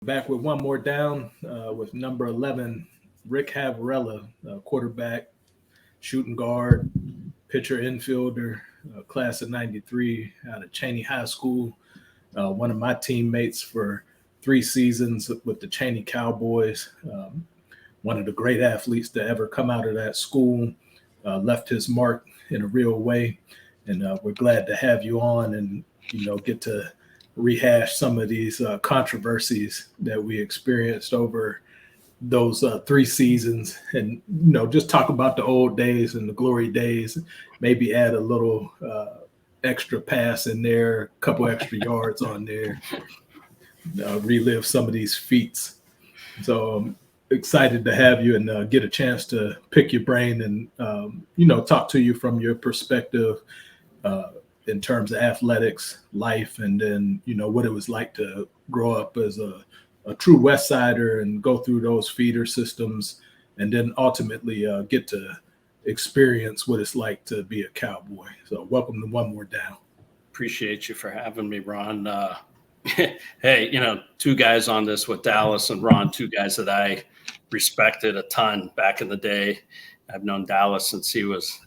Back with one more down with number 11, Rick Havrilla, quarterback, shooting guard, pitcher, infielder, class of 93 out of Chaney High School. One of my teammates for 3 seasons with the Chaney Cowboys. One of the great athletes to ever come out of that school. Left his mark in a real way. And we're glad to have you on and, get to rehash some of these controversies that we experienced over those 3 seasons and, just talk about the old days and the glory days, maybe add a little extra pass in there, a couple extra yards on there, relive some of these feats. So I'm excited to have you and get a chance to pick your brain and, talk to you from your perspective in terms of athletics, life, and then, what it was like to grow up as a true West Sider and go through those feeder systems and then ultimately get to experience what it's like to be a Cowboy. So welcome to One More Down. Appreciate you for having me, Ron. Hey, 2 guys on this with Dallas and Ron, 2 guys that I respected a ton back in the day. I've known Dallas since he was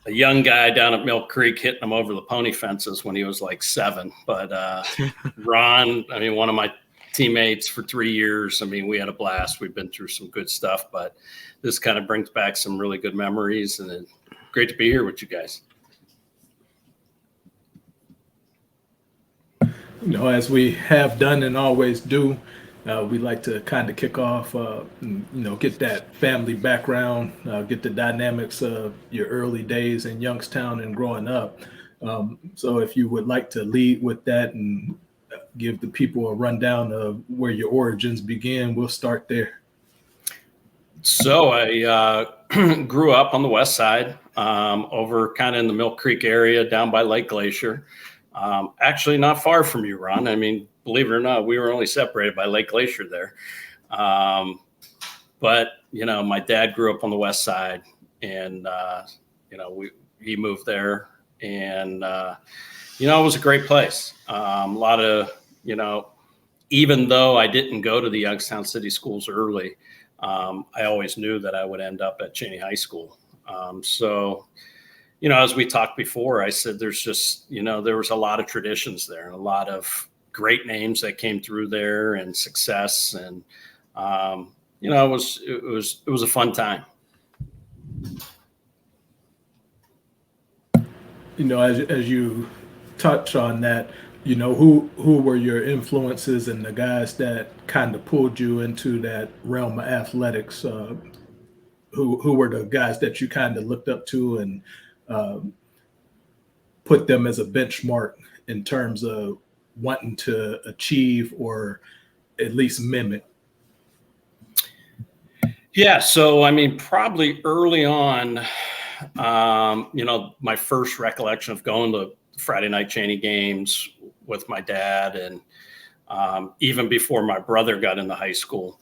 a young guy down at Mill Creek hitting him over the pony fences when he was like 7. But Ron, one of my teammates for 3 years. We had a blast. We've been through some good stuff, but this kind of brings back some really good memories, and it's great to be here with you guys. As we have done and always do, we like to kind of kick off, get that family background, get the dynamics of your early days in Youngstown and growing up. So if you would like to lead with that and give the people a rundown of where your origins began, we'll start there. So I grew up on the west side, over kind of in the Mill Creek area down by Lake Glacier. Actually not far from you, Ron. Believe it or not, we were only separated by Lake Glacier there. But, my dad grew up on the west side and, he moved there and, it was a great place. A lot of, even though I didn't go to the Youngstown City schools early, I always knew that I would end up at Chaney High School. As we talked before, I said there's just, there was a lot of traditions there and a lot of great names that came through there and success. And, it was a fun time. As you touch on that, who were your influences and the guys that kind of pulled you into that realm of athletics? Who were the guys that you kind of looked up to and put them as a benchmark in terms of wanting to achieve or at least mimic? Yeah. So, probably early on, my first recollection of going to Friday night Chaney games with my dad and even before my brother got into high school,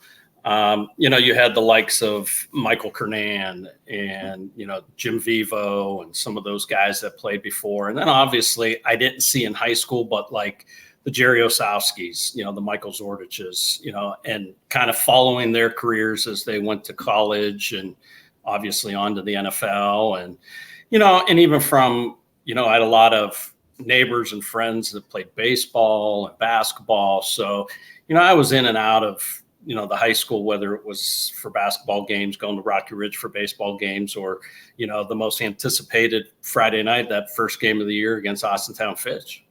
you had the likes of Michael Kernan and, Jim Vivo and some of those guys that played before. And then obviously I didn't see in high school, but like the Jerry Osowskis, the Michael Zordiches, and kind of following their careers as they went to college and obviously on to the NFL. And, and even from, I had a lot of neighbors and friends that played baseball and basketball. So, I was in and out of, the high school, whether it was for basketball games, going to Rocky Ridge for baseball games, or, the most anticipated Friday night, that first game of the year against Austintown Fitch.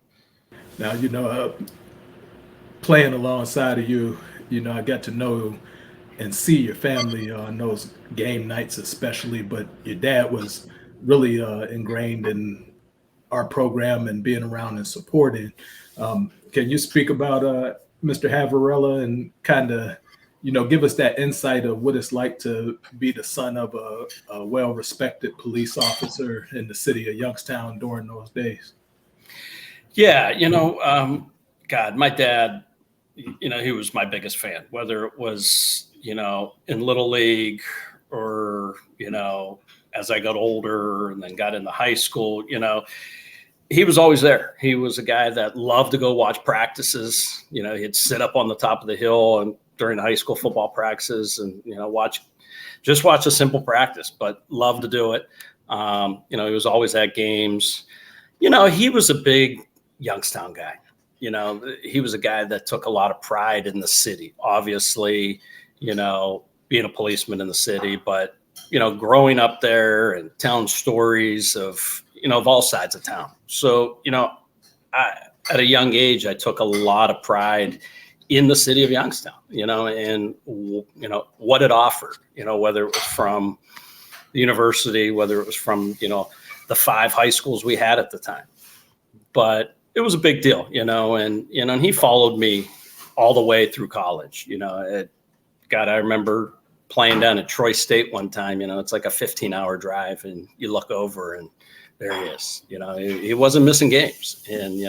Now, playing alongside of you, I got to know and see your family on those game nights, especially. But your dad was really ingrained in our program and being around and supporting. Can you speak about Mr. Havrilla and kind of, give us that insight of what it's like to be the son of a well-respected police officer in the city of Youngstown during those days? Yeah, God, my dad, he was my biggest fan, whether it was, in Little League or, as I got older and then got into high school, he was always there. He was a guy that loved to go watch practices. He'd sit up on the top of the hill and during high school football practices and, watch a simple practice, but loved to do it. He was always at games. He was a big Youngstown guy. He was a guy that took a lot of pride in the city, obviously, being a policeman in the city, but, growing up there and telling stories of all sides of town. So, at a young age, I took a lot of pride in the city of Youngstown, and, what it offered, whether it was from the university, whether it was from, the 5 high schools we had at the time. But it was a big deal, and he followed me all the way through college. I remember playing down at Troy State one time, it's like a 15-hour drive, and you look over and there he is. He wasn't missing games, and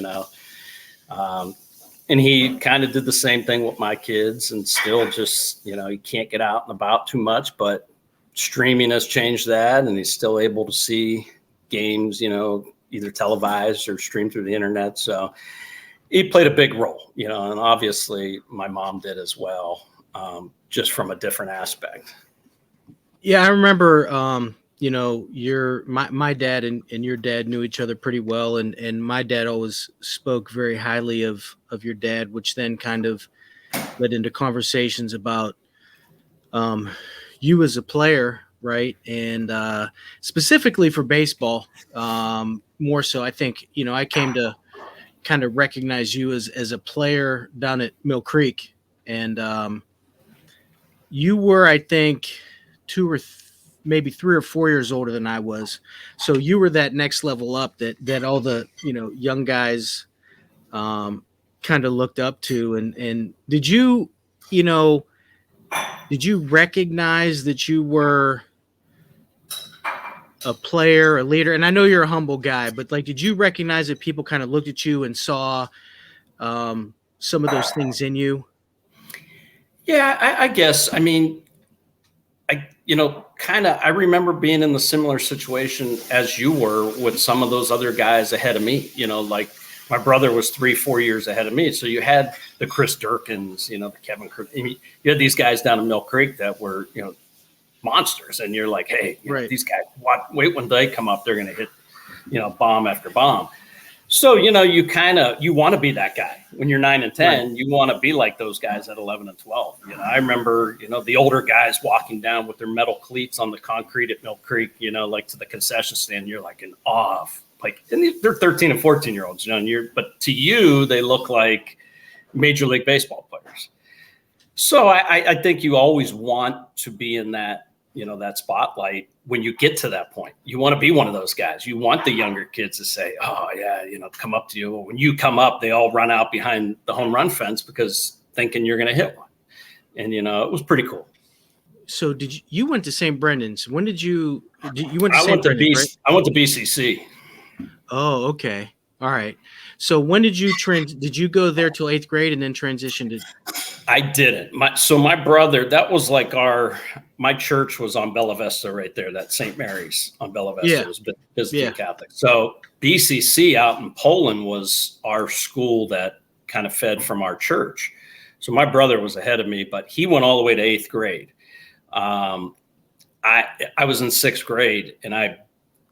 and he kind of did the same thing with my kids, and still just he can't get out and about too much, but streaming has changed that, and he's still able to see games, either televised or streamed through the internet. So he played a big role, and obviously my mom did as well, just from a different aspect. Yeah, I remember, my dad and your dad knew each other pretty well, and my dad always spoke very highly of your dad, which then kind of led into conversations about you as a player, right? And specifically for baseball, more so. I think I came to kind of recognize you as a player down at Mill Creek, and you were, I think, maybe 3 or 4 years older than I was. So you were that next level up that all the, young guys kind of looked up to. And did you recognize that you were a player, a leader? And I know you're a humble guy, but did you recognize that people kind of looked at you and saw some of those things in you? Yeah, I guess. I mean, I remember being in the similar situation as you were with some of those other guys ahead of me, like my brother was 3-4 years ahead of me. So you had the Chris Durkins, the Kevin Kirk. You had these guys down in Mill Creek that were, monsters. And you're like, hey, right, these guys, wait when they come up, they're going to hit, bomb after bomb. So, you want to be that guy when you're 9 and 10, right. You want to be like those guys at 11 and 12. I remember, the older guys walking down with their metal cleats on the concrete at Mill Creek, like to the concession stand, you're like in awe of, and they're 13 and 14-year-olds, but to you, they look like Major League Baseball players. So I think you always want to be in that, that spotlight. When you get to that point, you want to be one of those guys. You want the younger kids to say, oh yeah, come up to you. When you come up, they all run out behind the home run fence because thinking you're going to hit one. And, it was pretty cool. So you went to St. Brendan's. When did you went to St. Brendan's, right? I went to BCC. Oh, okay. All right. So when did you did you go there till 8th grade and then transition to? I didn't. My brother, that was like my church was on Bella Vista right there. That St. Mary's on Bella Vista. Yeah. Was Byzantine Catholic. So BCC out in Poland was our school that kind of fed from our church. So my brother was ahead of me, but he went all the way to 8th grade. I was in 6th grade and I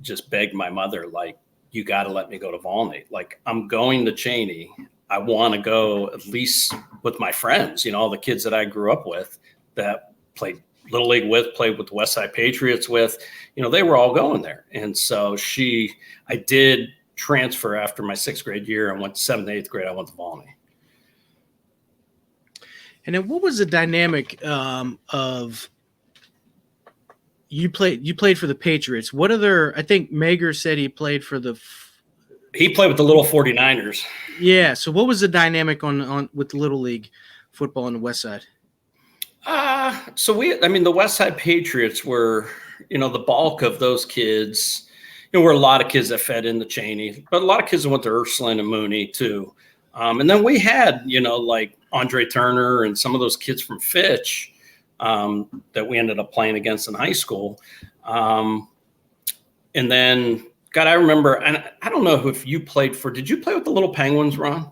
just begged my mother, you got to let me go to Volney. I'm going to Chaney. I want to go at least with my friends, all the kids that I grew up with that played Little League with, played with the West Side Patriots with, they were all going there. And so I did transfer after my 6th grade year and went to 7th, 8th grade. I went to Volney. And then what was the dynamic of you played for the Patriots? What other, I think Mager said he played for he played with the little 49ers. Yeah. So what was the dynamic on with the Little League football on the West Side? The West Side Patriots were, the bulk of those kids. There were a lot of kids that fed into Chaney, but a lot of kids that went to Ursuline and Mooney too. And then we had, like Andre Turner and some of those kids from Fitch that we ended up playing against in high school. And then, God, I remember, and I don't know if you did you play with the little Penguins, Ron?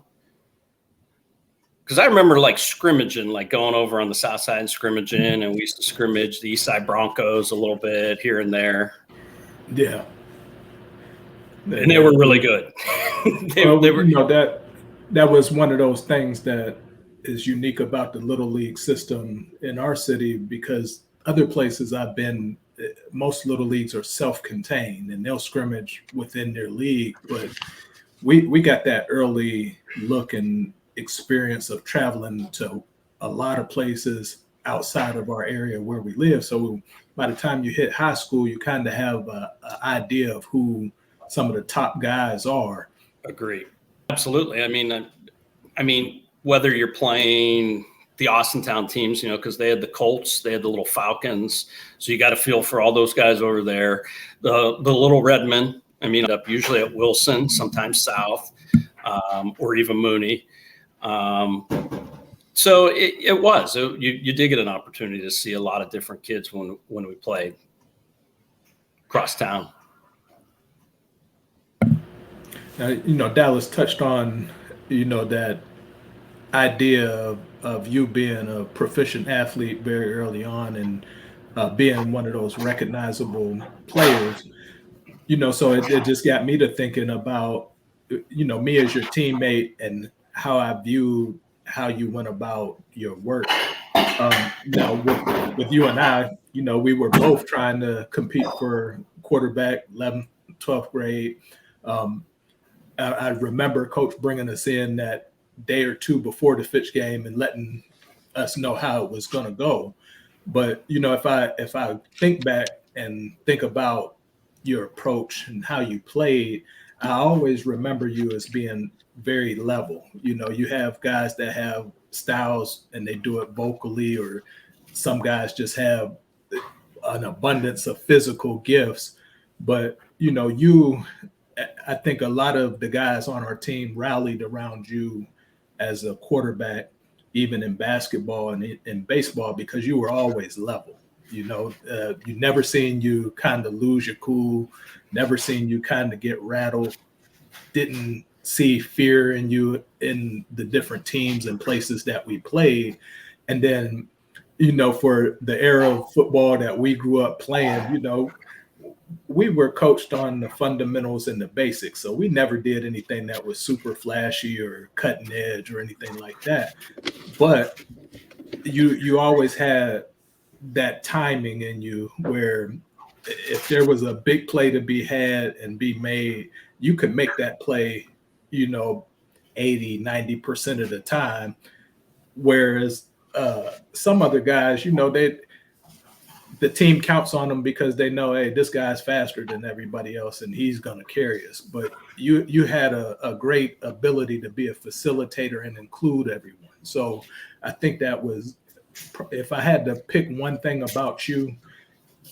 Because I remember like scrimmaging, like going over on the south side and scrimmaging, and we used to scrimmage the East Side Broncos a little bit here and there. Yeah. And they were really good. they were, that was one of those things that is unique about the Little League system in our city, because other places I've been, most Little Leagues are self-contained and they'll scrimmage within their league. But we got that early look and experience of traveling to a lot of places outside of our area where we live. So by the time you hit high school, you kind of have an idea of who some of the top guys are. Agree. Absolutely. I mean, whether you're playing the Austintown teams, because they had the Colts, they had the little Falcons. So you got to feel for all those guys over there. The little Redmen, up usually at Wilson, sometimes South, or even Mooney. So you did get an opportunity to see a lot of different kids when we played across town. Dallas touched on, that idea of you being a proficient athlete very early on and being one of those recognizable players, so it just got me to thinking about, me as your teammate and how I viewed how you went about your work. With you and I, we were both trying to compete for quarterback, 11th, 12th grade. I remember Coach bringing us in that day or two before the Fitch game and letting us know how it was going to go. But, if I think back and think about your approach and how you played, I always remember you as being very level. You have guys that have styles and they do it vocally, or some guys just have an abundance of physical gifts. But, I think a lot of the guys on our team rallied around you as a quarterback, even in basketball and in baseball, because you were always level. You never seen you kind of lose your cool, never seen you kind of get rattled, didn't see fear in you in the different teams and places that we played. And then, for the era of football that we grew up playing, we were coached on the fundamentals and the basics. So we never did anything that was super flashy or cutting edge or anything like that. But you always had that timing in you where if there was a big play to be had and be made, you could make that play, 80, 90% of the time. Whereas some other guys, the team counts on them because they know, hey, this guy's faster than everybody else and he's going to carry us. But you had a great ability to be a facilitator and include everyone. So I think that was, if I had to pick one thing about you,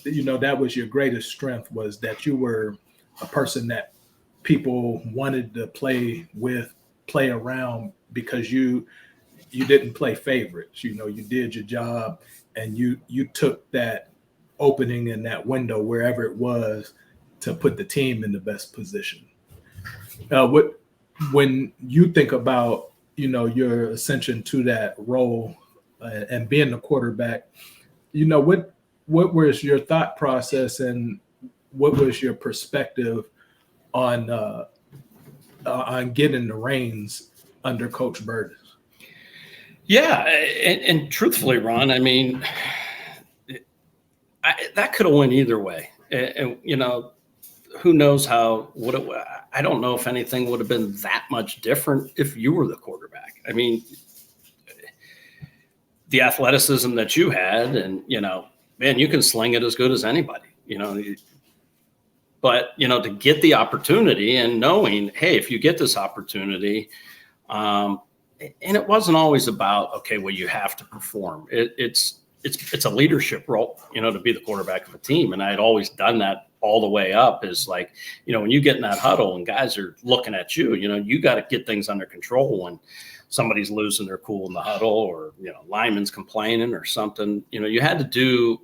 that was your greatest strength, was that you were a person that people wanted to play with, play around, because you didn't play favorites. You did your job and you took that opening in that window, wherever it was, to put the team in the best position. When you think about, your ascension to that role and being the quarterback, what was your thought process and what was your perspective on getting the reins under Coach Burgess? Yeah, and truthfully, Ron, that could have went either way. And who knows how would it? I don't know if anything would have been that much different if you were the quarterback. the athleticism that you had, and, man, you can sling it as good as anybody, but, to get the opportunity and knowing, hey, if you get this opportunity, and it wasn't always about, okay, well, you have to perform. It's a leadership role, to be the quarterback of a team. And I had always done that all the way up, is like, when you get in that huddle and guys are looking at you, you got to get things under control when somebody's losing their cool in the huddle, or, lineman's complaining or something. You had to do,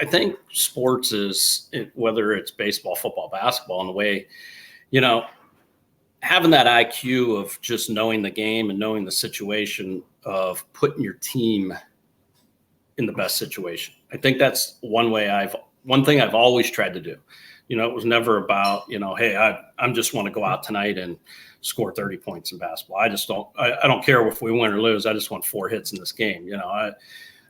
I think sports is, whether it's baseball, football, basketball, in the way, having that IQ of just knowing the game and knowing the situation of putting your team in the best situation. I think that's one thing I've always tried to do. It was never about, hey, I just want to go out tonight and score 30 points in basketball. I don't care if we win or lose. I just want 4 hits in this game. I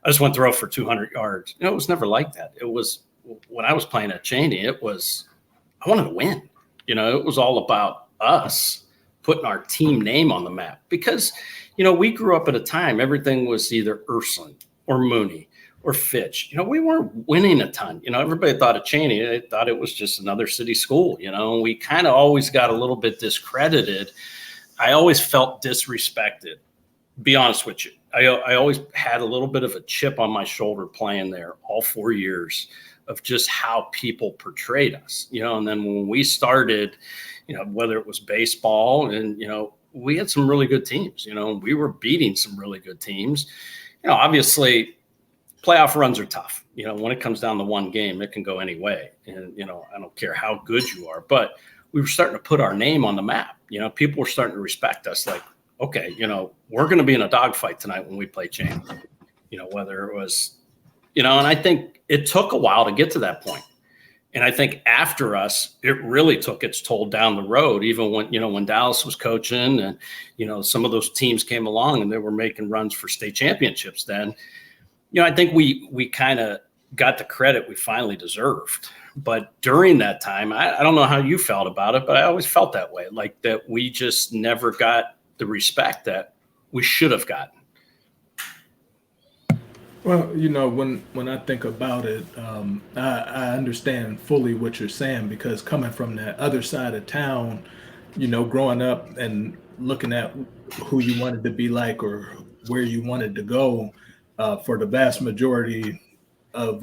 just want to throw for 200 yards. It was never like that. It was, when I was playing at Chaney, I wanted to win. It was all about us putting our team name on the map, because, we grew up at a time, everything was either Ursuline or Mooney or Fitch. We weren't winning a ton. Everybody thought of Chaney. They thought it was just another city school. We kind of always got a little bit discredited. I always felt disrespected. Be honest with you. I always had a little bit of a chip on my shoulder playing there all 4 years, of just how people portrayed us, and then when we started, whether it was baseball, and, we had some really good teams, we were beating some really good teams. Obviously playoff runs are tough. When it comes down to one game, it can go any way. And, I don't care how good you are, but we were starting to put our name on the map. People were starting to respect us, like, okay, we're going to be in a dogfight tonight when we play Chaney, whether it was, and I think it took a while to get to that point. And I think after us, it really took its toll down the road, even when, when Dallas was coaching and, some of those teams came along and they were making runs for state championships then. I think we kind of got the credit we finally deserved. But during that time, I don't know how you felt about it, but I always felt that way, like that we just never got the respect that we should have gotten. Well, when I think about it, I understand fully what you're saying, because coming from that other side of town, growing up and looking at who you wanted to be like or where you wanted to go, for the vast majority of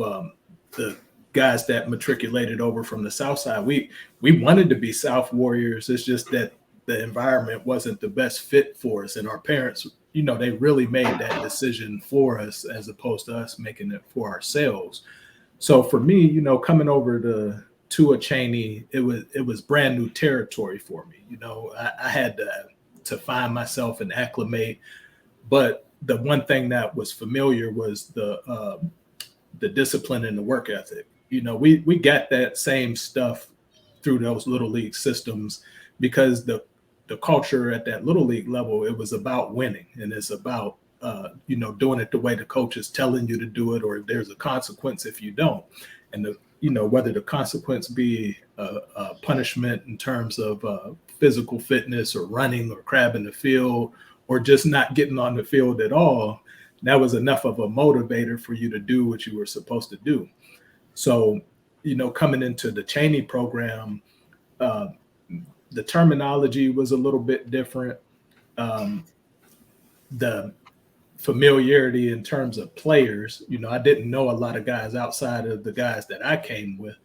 the guys that matriculated over from the South Side, we wanted to be South Warriors. It's just that the environment wasn't the best fit for us, and our parents, they really made that decision for us as opposed to us making it for ourselves. So for me, coming over to a Chaney, it was brand new territory for me. I had to find myself and acclimate. But the one thing that was familiar was the discipline and the work ethic. We got that same stuff through those little league systems, because the culture at that little league level, it was about winning, and it's about doing it the way the coach is telling you to do it, or if there's a consequence if you don't. And whether the consequence be a punishment in terms of physical fitness or running or crabbing the field or just not getting on the field at all, that was enough of a motivator for you to do what you were supposed to do. So, coming into the Chaney program, the terminology was a little bit different. The familiarity in terms of players, I didn't know a lot of guys outside of the guys that I came with.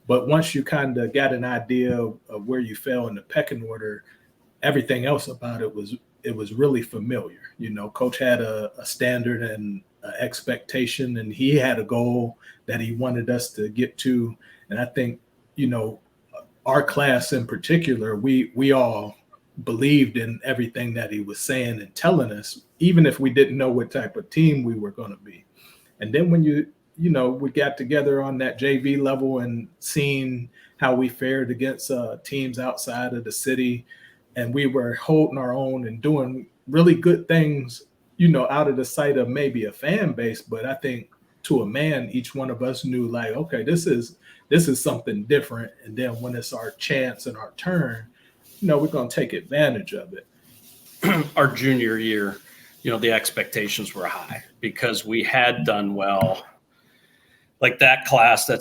But once you kind of got an idea of where you fell in the pecking order, everything else about it was really familiar. Coach had a standard and an expectation, and he had a goal that he wanted us to get to. And I think, our class in particular, we all believed in everything that he was saying and telling us, even if we didn't know what type of team we were going to be. And then when we got together on that JV level and seeing how we fared against teams outside of the city, and we were holding our own and doing really good things, out of the sight of maybe a fan base. But I think to a man, each one of us knew, like, okay, this is something different. And then when it's our chance and our turn, we're going to take advantage of it. Our junior year, the expectations were high because we had done well. Like that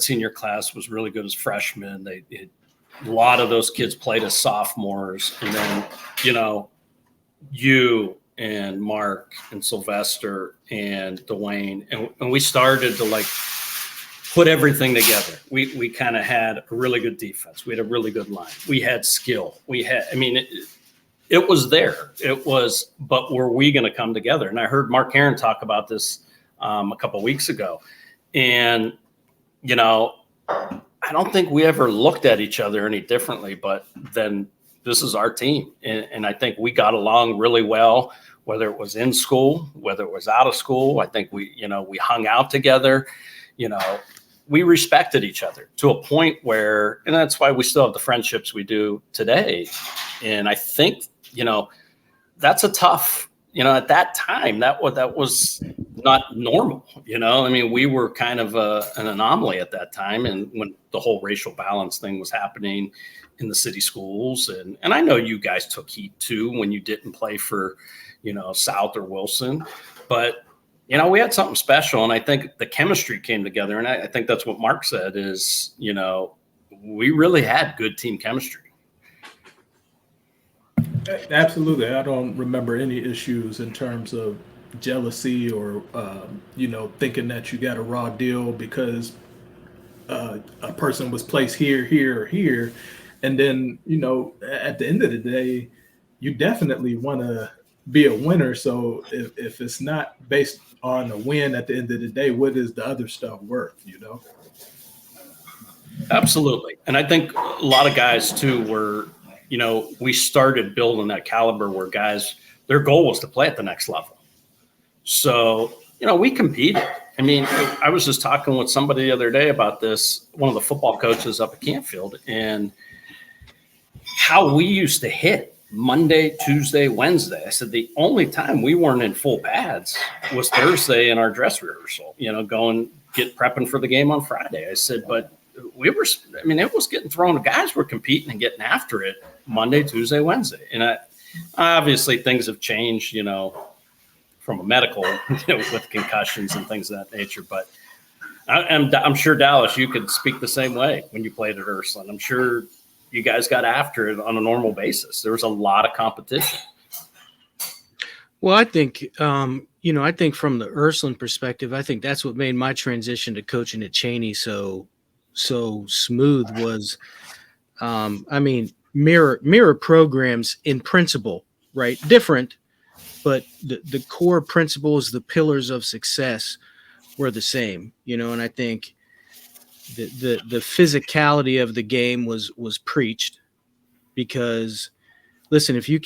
senior class was really good as freshmen. A lot of those kids played as sophomores. And then, you and Mark and Sylvester and Dwayne, and we started to put everything together. We kind of had a really good defense. We had a really good line. We had skill. It was there. But were we going to come together? And I heard Mark Heron talk about this a couple of weeks ago. And, I don't think we ever looked at each other any differently, but then this is our team. And I think we got along really well, whether it was in school, whether it was out of school. I think we hung out together, we respected each other to a point where, and that's why we still have the friendships we do today. And I think, that's a tough, at that time, that was not normal, we were kind of an anomaly at that time. And when the whole racial balance thing was happening in the city schools, and I know you guys took heat too when you didn't play for, South or Wilson, but we had something special, and I think the chemistry came together. And I think that's what Mark said is, we really had good team chemistry. Absolutely. I don't remember any issues in terms of jealousy or, thinking that you got a raw deal because a person was placed here, or here. And then, at the end of the day, you definitely want to be a winner. So if it's not based on a win at the end of the day, what is the other stuff worth, Absolutely. And I think a lot of guys too were, we started building that caliber where guys, their goal was to play at the next level. So, we competed. I was just talking with somebody the other day about this, one of the football coaches up at Campfield, and how we used to hit Monday, Tuesday, Wednesday. I said the only time we weren't in full pads was Thursday in our dress rehearsal, going prepping for the game on Friday. I said, but we were, it was getting thrown. Guys were competing and getting after it Monday, Tuesday, Wednesday. And obviously things have changed, from a medical, with concussions and things of that nature. But I'm sure, Dallas, you could speak the same way when you played at Ursuline. I'm sure you guys got after it on a normal basis. There was a lot of competition. Well, I think, I think from the Ursuline perspective, I think that's what made my transition to coaching at Chaney so smooth was, mirror programs in principle, right? Different, but the core principles, the pillars of success were the same, and I think the physicality of the game was preached because, listen, if you're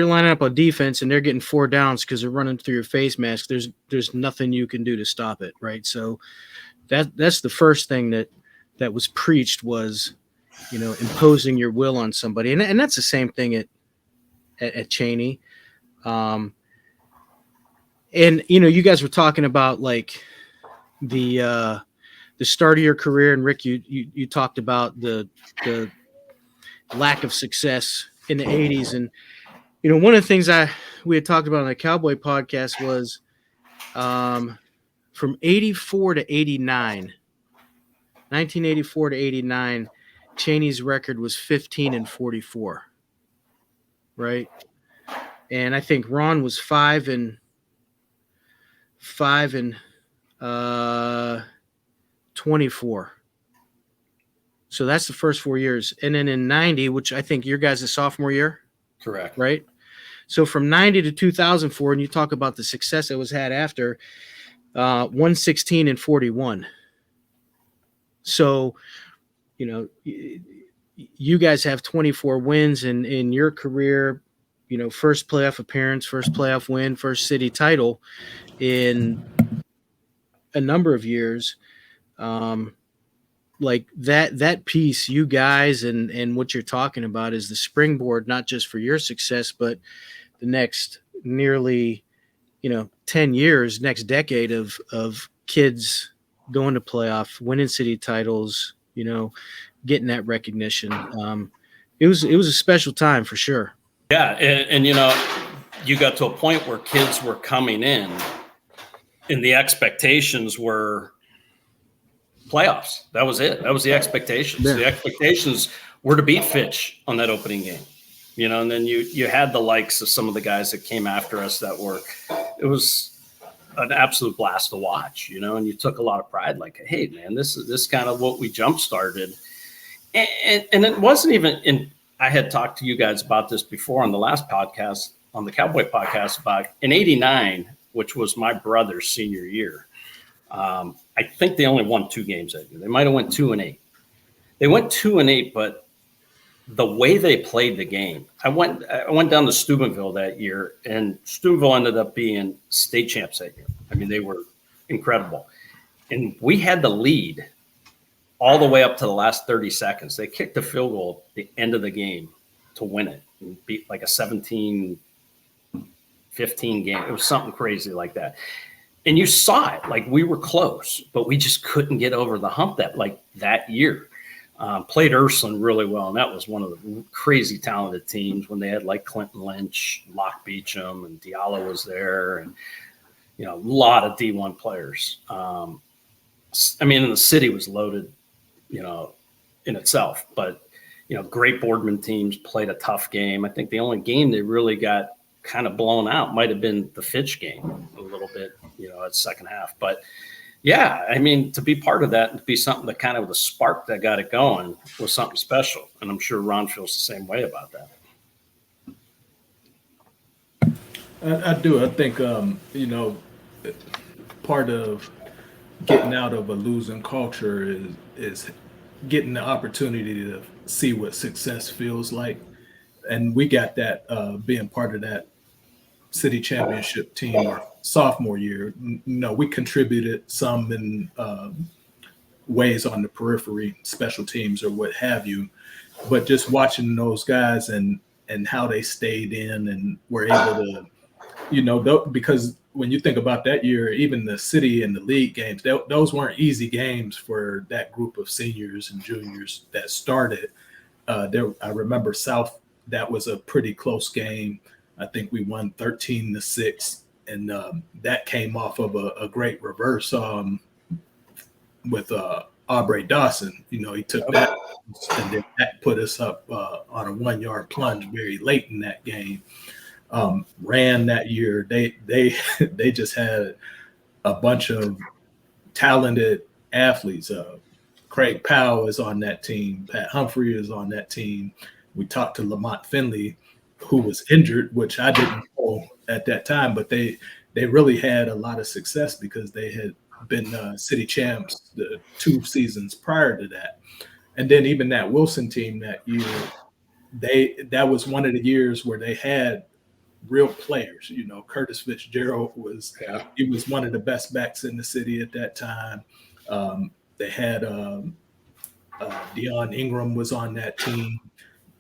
lining up on defense and they're getting 4 downs because they're running through your face mask, there's nothing you can do to stop it, right? So that's the first thing that was preached was, imposing your will on somebody, and that's the same thing at Chaney. And you guys were talking about the start of your career, and Rick, you talked about the lack of success in the 80s, and one of the things we had talked about on the Cowboy podcast was from 84 to 89, 1984 to 89, Chaney's record was 15-44, right? And I think Ron was 5-24. So that's the first 4 years. And then in 90, which I think your guys' sophomore year. Correct. Right? So from 90 to 2004, and you talk about the success that was had after, 116-41. So, you guys have 24 wins in your career, first playoff appearance, first playoff win, first city title in a number of years. Like that piece, you guys and what you're talking about is the springboard, not just for your success, but the next nearly, 10 years, next decade of kids going to playoff, winning city titles, getting that recognition. It was a special time for sure. Yeah. And you got to a point where kids were coming in and the expectations were playoffs. That was it. That was the expectations. Yeah. The expectations were to beat Fitch on that opening game, and then you had the likes of some of the guys that came after us it was an absolute blast to watch, and you took a lot of pride, like, hey man, this is kind of what we jump started. And it wasn't even I had talked to you guys about this before on the last podcast, on the Cowboy podcast, about in '89, which was my brother's senior year. I think they only won 2 games that year. They might have went 2-8. They went 2-8, but the way they played the game, I went down to Steubenville that year, and Steubenville ended up being state champs that year. I mean, they were incredible. And we had the lead all the way up to the last 30 seconds. They kicked a field goal at the end of the game to win it and beat like a 17-15 game. It was something crazy like that. And you saw it, like we were close, but we just couldn't get over the hump that year. Played Ursuline really well, and that was one of the crazy talented teams when they had like Clinton Lynch, Locke Beecham, and Diallo was there, and a lot of D1 players. And the city was loaded, in itself, but great Boardman teams played a tough game. I think the only game they really got kind of blown out might have been the Fitch game a little bit, at second half. But yeah, to be part of that and to be something that kind of the spark that got it going was something special. And I'm sure Ron feels the same way about that. I do. I think, part of getting out of a losing culture is getting the opportunity to see what success feels like. And we got that being part of that city championship team our sophomore year. We contributed some in ways on the periphery, special teams or what have you, but just watching those guys and how they stayed in and were able to, because when you think about that year, even the city and the league games, those weren't easy games for that group of seniors and juniors that started. I remember South, that was a pretty close game. I think we won 13-6, and that came off of a great reverse with Aubrey Dawson. He took that, and then that put us up on a 1-yard plunge very late in that game. Ran that year. They just had a bunch of talented athletes. Craig Powell is on that team. Pat Humphrey is on that team. We talked to Lamont Finley, who was injured, which I didn't know at that time, but they really had a lot of success because they had been city champs the 2 seasons prior to that. And then even that Wilson team that year, that was one of the years where they had real players. Curtis Fitzgerald was one of the best backs in the city at that time. They had Deion Ingram was on that team.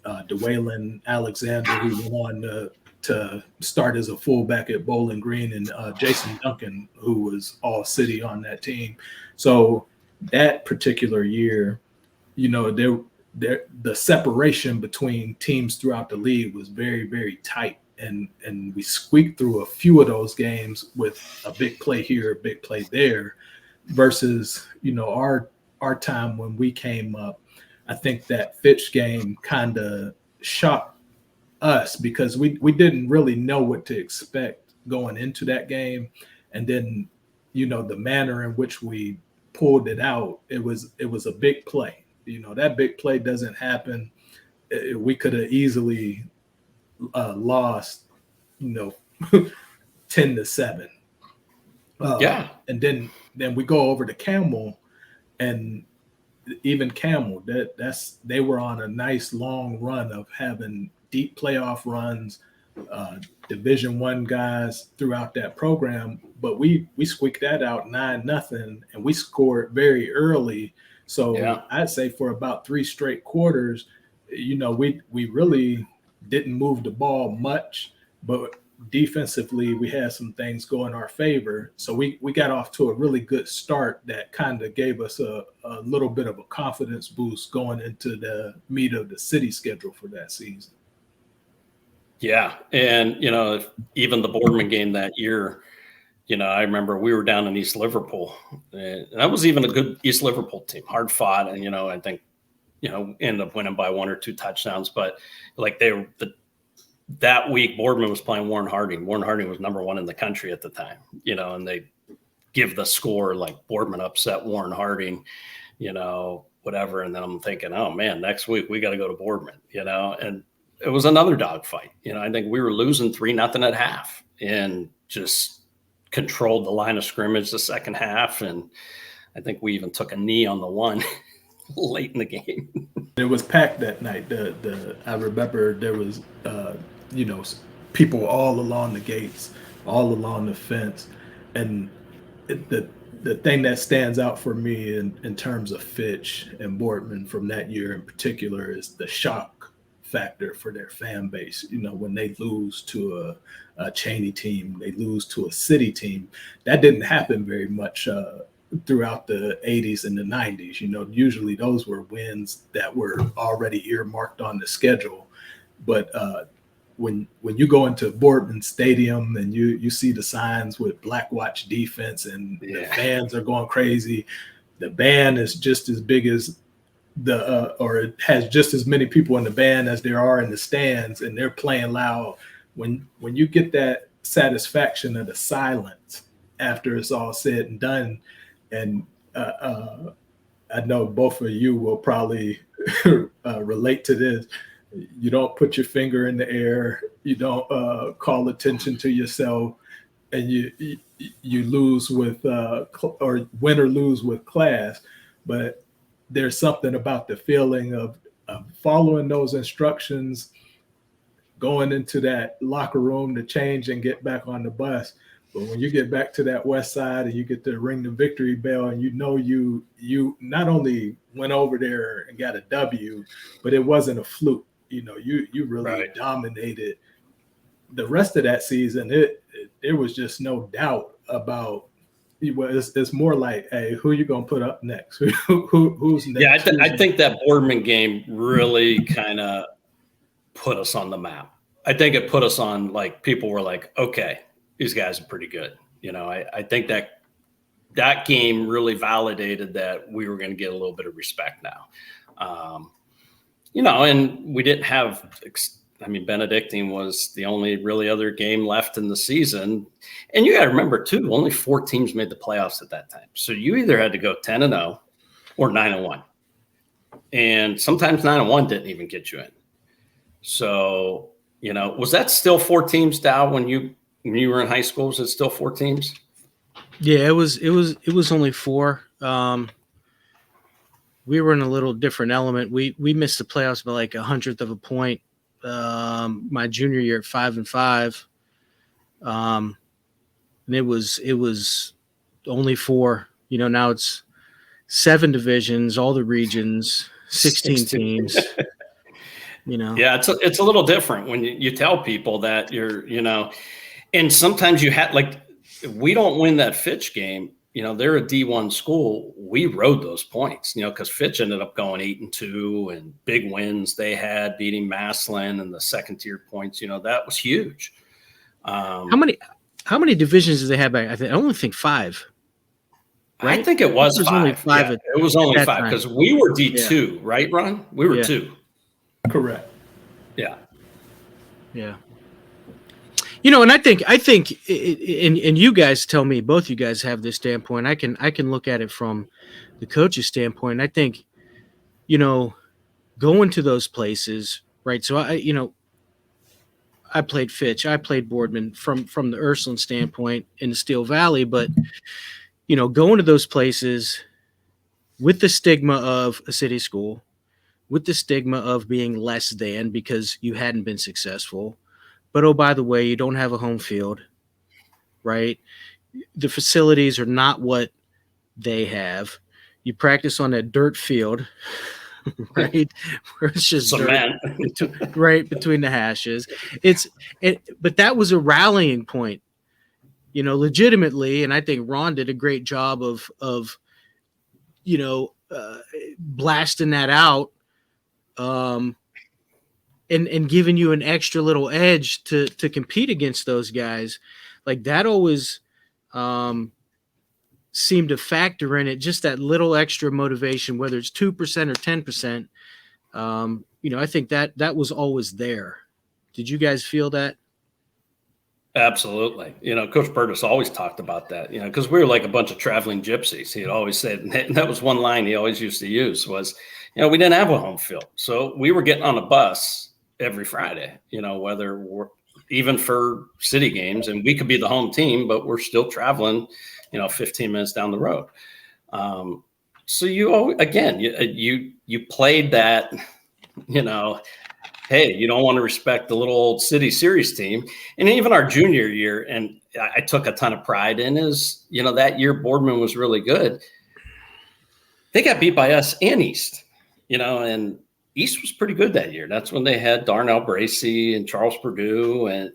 DeWaylen Alexander, who went on to start as a fullback at Bowling Green, and Jason Duncan, who was all city on that team. So that particular year, the separation between teams throughout the league was very, very tight. And we squeaked through a few of those games with a big play here, a big play there, versus, our time when we came up. I think that Fitch game kind of shocked us because we didn't really know what to expect going into that game. And then, the manner in which we pulled it out, it was a big play. That big play doesn't happen. We could have easily lost, 10-7. And then we go over to Camel, and even Camel, they were on a nice long run of having deep playoff runs, Division I guys throughout that program. But we squeaked that out 9-0, and we scored very early. So I'd say for about 3 straight quarters, we really didn't move the ball much, but defensively we had some things go in our favor. So we got off to a really good start that kind of gave us a little bit of a confidence boost going into the meat of the city schedule for that season. Yeah. And, even the Boardman game that year, I remember we were down in East Liverpool, and that was even a good East Liverpool team, hard fought. And, I think, ended up winning by 1 or 2 touchdowns, but like that week Boardman was playing Warren Harding. Warren Harding was number 1 in the country at the time, and they give the score like Boardman upset Warren Harding, whatever. And then I'm thinking, oh man, next week we got to go to Boardman, and it was another dogfight. I think we were losing 3-0 at half and just controlled the line of scrimmage the second half. And I think we even took a knee on the one late in the game. It was packed that night. I remember there was, people all along the gates, all along the fence. And the thing that stands out for me in terms of Fitch and Boardman from that year in particular is the shock factor for their fan base. When they lose to a Chaney team, they lose to a city team. That didn't happen very much throughout the 80s and the 90s. Usually those were wins that were already earmarked on the schedule. But when you go into Boardman Stadium and you see the signs with Black Watch defense and the fans are going crazy, the band is just as big as or it has just as many people in the band as there are in the stands, and they're playing loud. When you get that satisfaction of the silence after it's all said and done, and I know both of you will probably relate to this. You don't put your finger in the air. You don't call attention to yourself, and you lose with or win or lose with class. But there's something about the feeling of following those instructions, going into that locker room to change and get back on the bus. But when you get back to that west side and you get to ring the victory bell, and you not only went over there and got a W, but it wasn't a fluke. You really dominated the rest of that season. There was just no doubt about. It's more like, hey, who are you gonna put up next? Who's next? Yeah, I think that Boardman game really kind of put us on the map. I think it put us on, like, people were like, okay, these guys are pretty good. I think that game really validated that we were going to get a little bit of respect now. And we didn't have. Benedictine was the only really other game left in the season. And you got to remember, too, only 4 teams made the playoffs at that time. So you either had to go 10-0 or 9-1. And sometimes 9-1 didn't even get you in. So, was that still 4 teams, Dow, when you were in high school? Was it still 4 teams? Yeah, it was only 4. We were in a little different element. We missed the playoffs by like 100th of a point. My junior year at 5-5, and it was only 4. Now it's 7 divisions, all the regions, 16 teams. Yeah, it's a little different when you tell people that you're, and sometimes you had, like, we don't win that Fitch game. They're a D1 school. We rode those points, because Fitch ended up going 8-2 and big wins they had, beating Massillon and the second tier points. That was huge. How many divisions did they have back? I only think 5. Right? I think it was 5. Only 5. Yeah, it was only 5 because we were D2, right, Ron? We were 2. Correct. Yeah. Yeah. And I think, and you guys tell me, both you guys have this standpoint. I can look at it from the coach's standpoint. I think, going to those places, right? So I played Fitch, I played Boardman from the Ursuline standpoint in the Steel Valley, but going to those places with the stigma of a city school, with the stigma of being less than because you hadn't been successful. But, oh, by the way, you don't have a home field, right? The facilities are not what they have. You practice on that dirt field, right? Where it's just cement, right between the hashes. But that was a rallying point, legitimately. And I think Ron did a great job of blasting that out. and giving you an extra little edge to compete against those guys. Like that always seemed to factor in it, just that little extra motivation, whether it's 2% or 10%. I think that was always there. Did you guys feel that? Absolutely. Coach Burtis always talked about that, because we were like a bunch of traveling gypsies. He'd always said, and that was one line he always used to use was, we didn't have a home field. So we were getting on a bus every Friday, whether we're even for city games, and we could be the home team, but we're still traveling, 15 minutes down the road. So you played that, hey, you don't want to respect the little old city series team. And even our junior year, and I took a ton of pride in is, that year Boardman was really good. They got beat by us and East, and East was pretty good that year. That's when they had Darnell Bracey and Charles Purdue. And,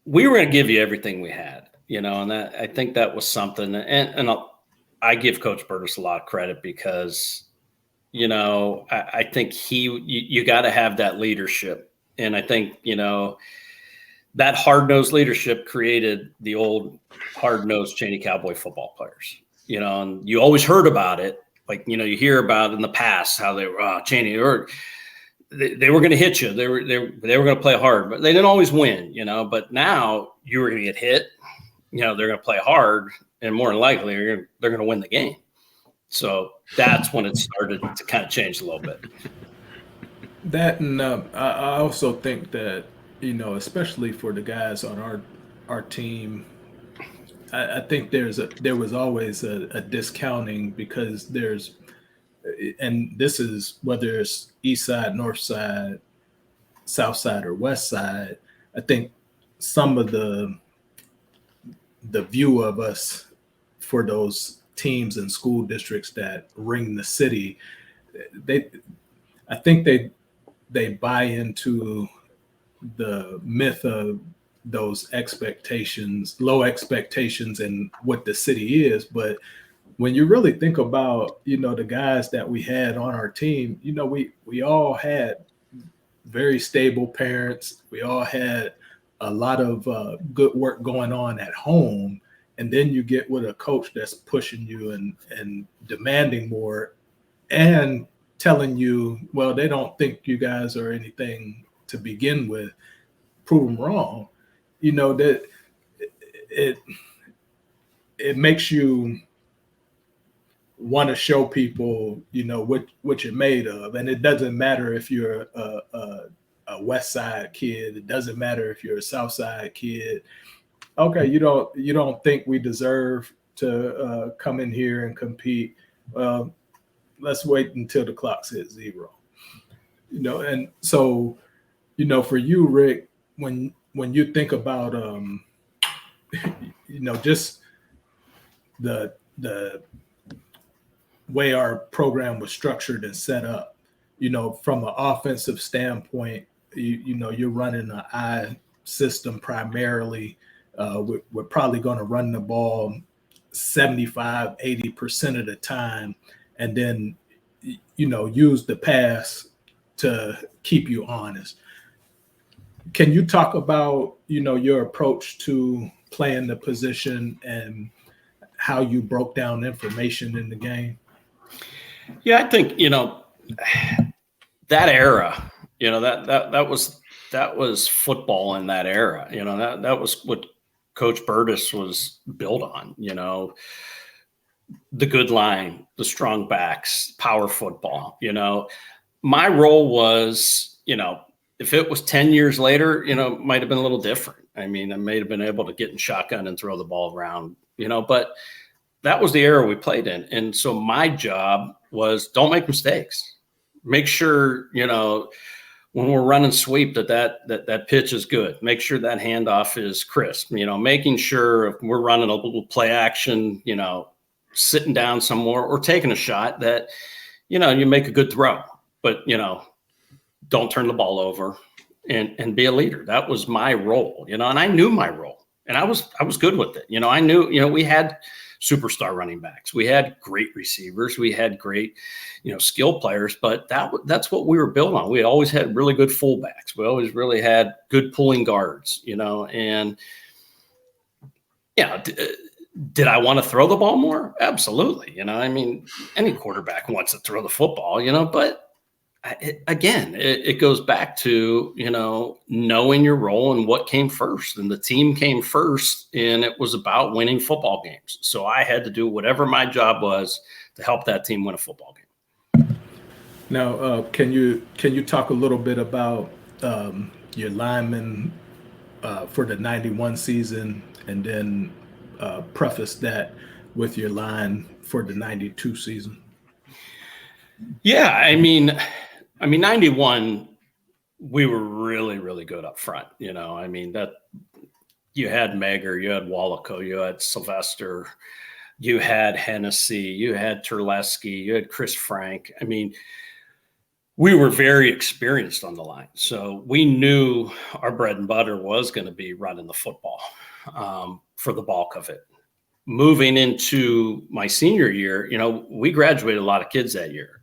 we were going to give you everything we had, and that, I think that was something. And I give Coach Burtis a lot of credit because, I think you got to have that leadership. And I think, that hard-nosed leadership created the old hard-nosed Chaney Cowboy football players, and you always heard about it. Like, you hear about in the past how they were Chaney, or they were going to hit you. They were going to play hard, but they didn't always win, but now you were going to get hit, they're going to play hard, and more than likely they're going to win the game. So that's when it started to kind of change a little bit. That, and I also think that, especially for the guys on our team, I think there was always a discounting because and this is whether it's east side, north side, south side, or west side. I think some of the view of us for those teams and school districts that ring the city, I think they buy into the myth of those expectations, low expectations, and what the city is. But when you really think about, the guys that we had on our team, we all had very stable parents. We all had a lot of good work going on at home. And then you get with a coach that's pushing you and demanding more and telling you, well, they don't think you guys are anything to begin with. Prove them wrong. That it makes you want to show people, what you're made of. And it doesn't matter if you're a West Side kid. It doesn't matter if you're a South Side kid. Okay, you don't think we deserve to come in here and compete? Well, let's wait until the clock hits 0. And so, for you, Rick, when you think about just the way our program was structured and set up, from an offensive standpoint, you're running an I system primarily. We're probably going to run the ball 75-80% of the time, and then use the pass to keep you honest. Can you talk about your approach to playing the position and how you broke down information in the game? Yeah, I think that era, that was football in that era. That was what Coach Burtis was built on. The good line, the strong backs, power football. My role was, if it was 10 years later, it might have been a little different. I mean, I may have been able to get in shotgun and throw the ball around, but that was the era we played in. And so my job was don't make mistakes. Make sure, when we're running sweep that pitch is good. Make sure that handoff is crisp, making sure if we're running a little play action, sitting down somewhere or taking a shot that, you make a good throw, but, don't turn the ball over and be a leader. That was my role, and I knew my role. And I was good with it. I knew, we had superstar running backs. We had great receivers. We had great, skill players, but that's what we were built on. We always had really good fullbacks. We always really had good pulling guards, and did I want to throw the ball more? Absolutely. Any quarterback wants to throw the football, but it goes back to, knowing your role and what came first. And the team came first, and it was about winning football games. So I had to do whatever my job was to help that team win a football game. Now, can you talk a little bit about your linemen for the 91 season, and then preface that with your line for the 92 season? Yeah, 91, we were really, really good up front. That you had Megger, you had Wallaco, you had Sylvester, you had Hennessy, you had Terleski, you had Chris Frank. We were very experienced on the line. So we knew our bread and butter was going to be running the football for the bulk of it. Moving into my senior year, we graduated a lot of kids that year,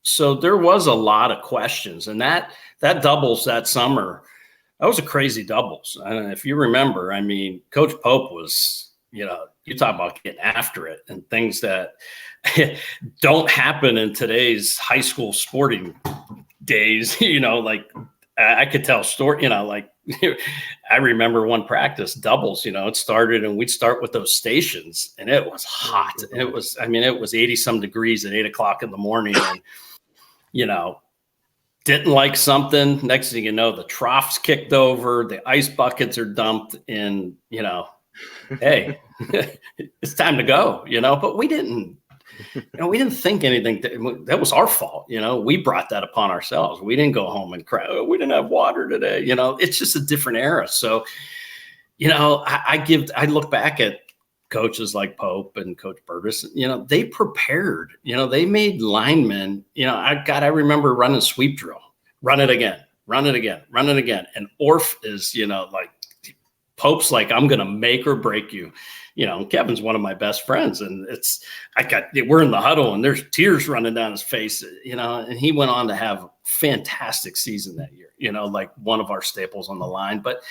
So there was a lot of questions, and that doubles that summer, that was a crazy doubles. I don't know if you remember, Coach Pope was, you talk about getting after it and things that don't happen in today's high school sporting days, like I could tell story, I remember one practice doubles, it started and we'd start with those stations, and it was hot. It was 80 some degrees at 8 o'clock in the morning, and, didn't like something. Next thing you know, the trough's kicked over, the ice buckets are dumped, and, hey, it's time to go, but we didn't think anything. That was our fault. We brought that upon ourselves. We didn't go home and cry, oh, we didn't have water today. It's just a different era. So, I look back at coaches like Pope and Coach Burtis, they prepared, they made linemen, I remember running sweep drill, run it again. And Orf is, Pope's like, I'm going to make or break you. Kevin's one of my best friends, and we're in the huddle and there's tears running down his face, and he went on to have a fantastic season that year, like one of our staples on the line. But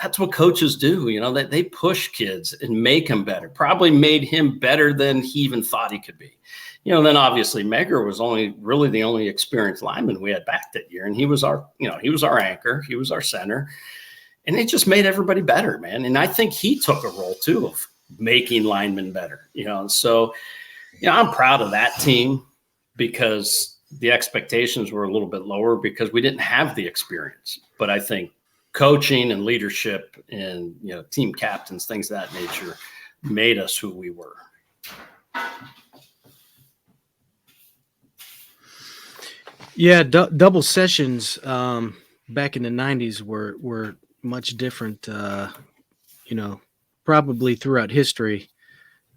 that's what coaches do, they push kids and make them better, probably made him better than he even thought he could be. Then obviously Megger was really the only experienced lineman we had back that year. And he was our anchor. He was our center. And it just made everybody better, man. And I think he took a role too of making linemen better, So, I'm proud of that team, because the expectations were a little bit lower because we didn't have the experience. But I think coaching and leadership and, team captains, things of that nature made us who we were. Yeah. Double sessions back in the 90s were much different, probably throughout history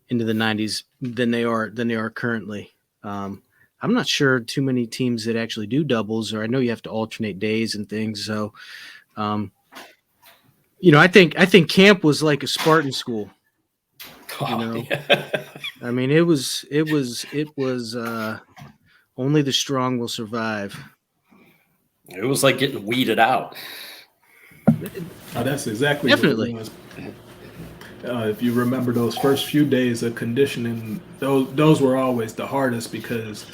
into the 90s than they are currently. I'm not sure too many teams that actually do doubles, or I know you have to alternate days and things. So, I think camp was like a Spartan school. Yeah. It was only the strong will survive. It was like getting weeded out. Oh, that's exactly definitely. What it was. If you remember those first few days of conditioning, those were always the hardest, because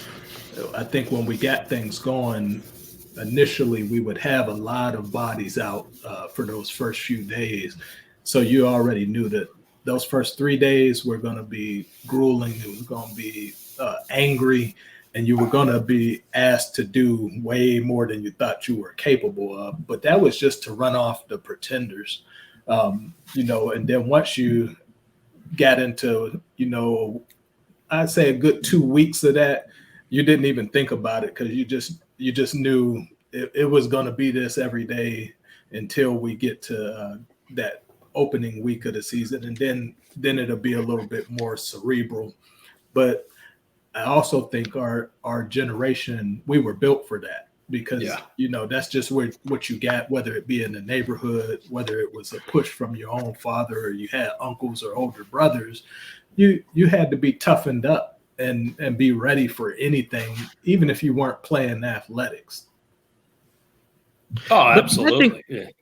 I think when we got things going, initially we would have a lot of bodies out for those first few days. So you already knew that those first 3 days were going to be grueling. It was going to be angry, and you were going to be asked to do way more than you thought you were capable of. But that was just to run off the pretenders, and then once you got into, I'd say a good 2 weeks of that, you didn't even think about it, because you just knew it was going to be this every day until we get to that opening week of the season. And then it'll be a little bit more cerebral. But I also think our generation, we were built for that. because, Yeah. that's just what you got, whether it be in the neighborhood, whether it was a push from your own father or you had uncles or older brothers, you had to be toughened up and be ready for anything, even if you weren't playing athletics. Oh, But absolutely.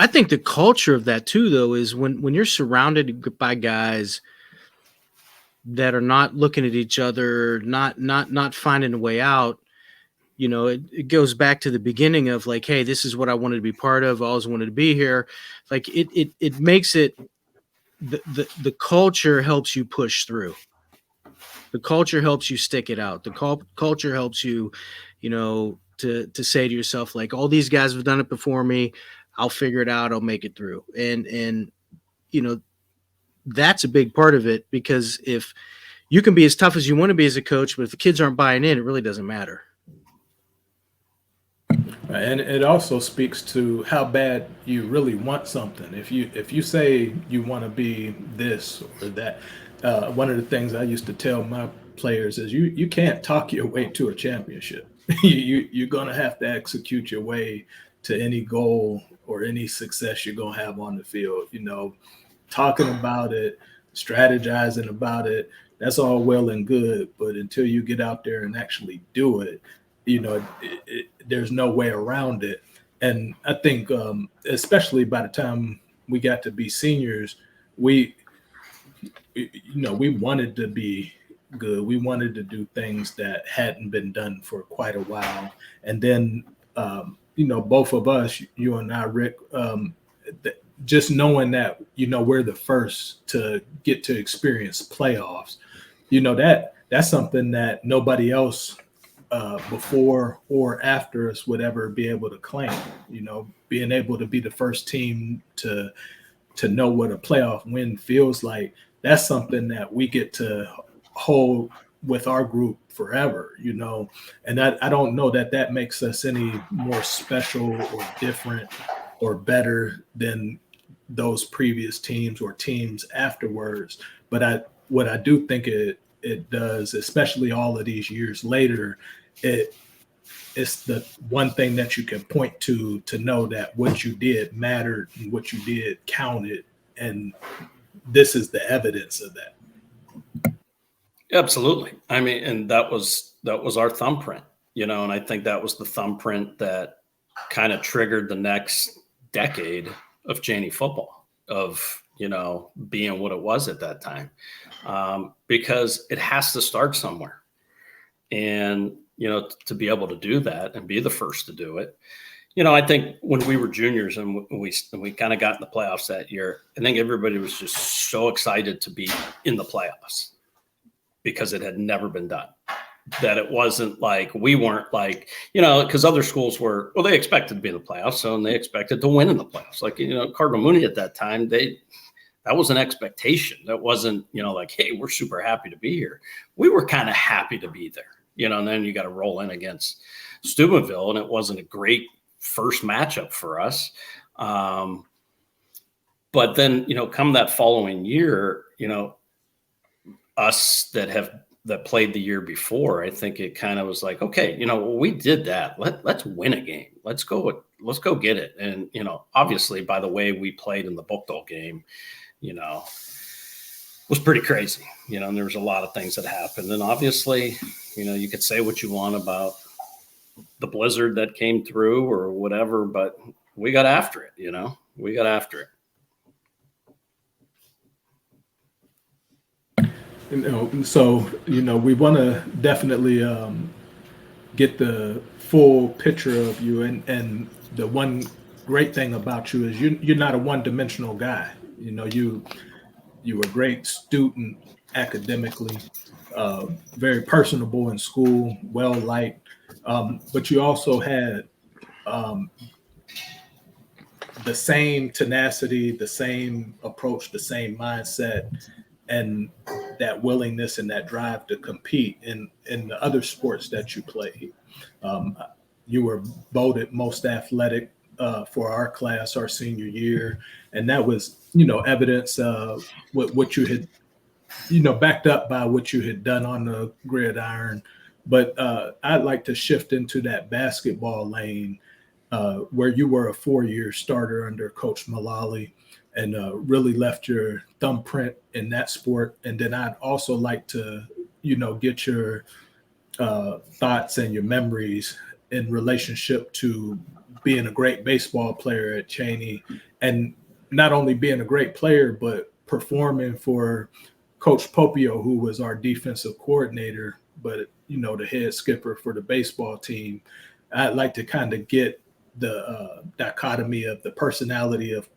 I think the culture of that too, though, is when you're surrounded by guys that are not looking at each other, not finding a way out. It goes back to the beginning of like, hey, this is what I wanted to be part of. I always wanted to be here. Like it makes it the culture helps you push through. The culture helps you stick it out. The culture helps you, to say to yourself, like, all these guys have done it before me. I'll figure it out. I'll make it through. And that's a big part of it, because if you can be as tough as you want to be as a coach, but if the kids aren't buying in, it really doesn't matter. And it also speaks to how bad you really want something. If you say you want to be this or that, one of the things I used to tell my players is you can't talk your way to a championship. You're going to have to execute your way to any goal or any success you're going to have on the field. Talking about it, strategizing about it, that's all well and good. But until you get out there and actually do it, there's no way around it. And I think, especially by the time we got to be seniors, we wanted to be good. We wanted to do things that hadn't been done for quite a while. And then, both of us, you and I, Rick, just knowing that, we're the first to get to experience playoffs, that's something that nobody else before or after us would ever be able to claim. Being able to be the first team to know what a playoff win feels like, that's something that we get to hold with our group forever, and I don't know that makes us any more special or different or better than those previous teams or teams afterwards. But what I do think it does, especially all of these years later, it's the one thing that you can point to know that what you did mattered and what you did counted, and this is the evidence of that. Absolutely. I mean, and that was our thumbprint, and I think that was the thumbprint that kind of triggered the next decade of Chaney football, of, being what it was at that time, because it has to start somewhere. And, to be able to do that and be the first to do it, I think when we were juniors and we kind of got in the playoffs that year, I think everybody was just so excited to be in the playoffs because it had never been done. That it wasn't like, we weren't like, because other schools were, they expected to be in the playoffs, and they expected to win in the playoffs. Like, Cardinal Mooney at that time, that was an expectation. That wasn't, like, hey, we're super happy to be here. We were kind of happy to be there, and then you got to roll in against Steubenville, and it wasn't a great first matchup for us. But then, come that following year, us that played the year before, I think it kind of was like, okay, we did that. Let's win a game. Let's go get it. And, obviously by the way we played in the Bookdale game, was pretty crazy, and there was a lot of things that happened. And obviously, you could say what you want about the blizzard that came through or whatever, but we got after it, we got after it. So, we want to definitely get the full picture of you. And the one great thing about you is you're not a one-dimensional guy. You were a great student academically, very personable in school, well-liked. But you also had the same tenacity, the same approach, the same mindset, and that willingness and that drive to compete in the other sports that you played. You were voted most athletic for our class our senior year, and that was evidence of what you had backed up by what you had done on the gridiron, But I'd like to shift into that basketball lane where you were a 4-year starter under Coach Mullally and really left your thumbprint in that sport. And then I'd also like to, get your thoughts and your memories in relationship to being a great baseball player at Chaney, and not only being a great player, but performing for Coach Popio, who was our defensive coordinator, but, the head skipper for the baseball team. I'd like to kind of get the dichotomy of the personality of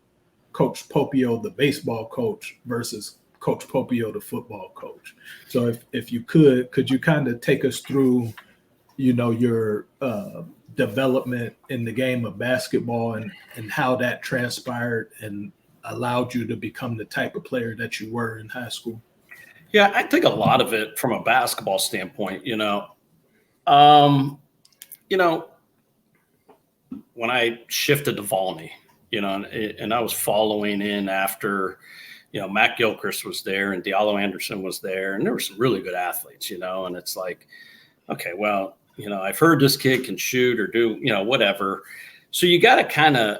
Coach Popio, the baseball coach, versus Coach Popio, the football coach. So if you could you kind of take us through, your development in the game of basketball and how that transpired and allowed you to become the type of player that you were in high school? Yeah, I think a lot of it from a basketball standpoint, when I shifted to Volney, and I was following in after, Matt Gilchrist was there and Diallo Anderson was there, and there were some really good athletes, and it's like, okay, well, I've heard this kid can shoot or do, whatever. So you got to kind of,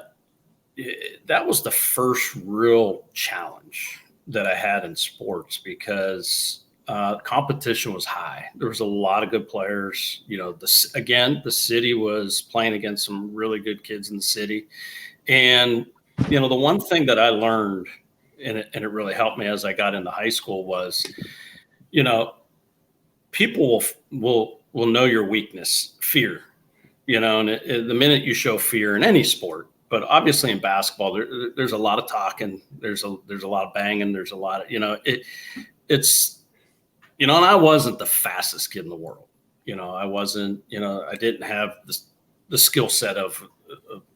that was the first real challenge that I had in sports because competition was high. There was a lot of good players. The city was playing against some really good kids in the city. And, the one thing that I learned, and it really helped me as I got into high school was, people will know your weakness, fear, and the minute you show fear in any sport, but obviously in basketball, there's a lot of talking, there's a lot of banging, there's a lot of, it's, and I wasn't the fastest kid in the world. I wasn't, I didn't have the skill set of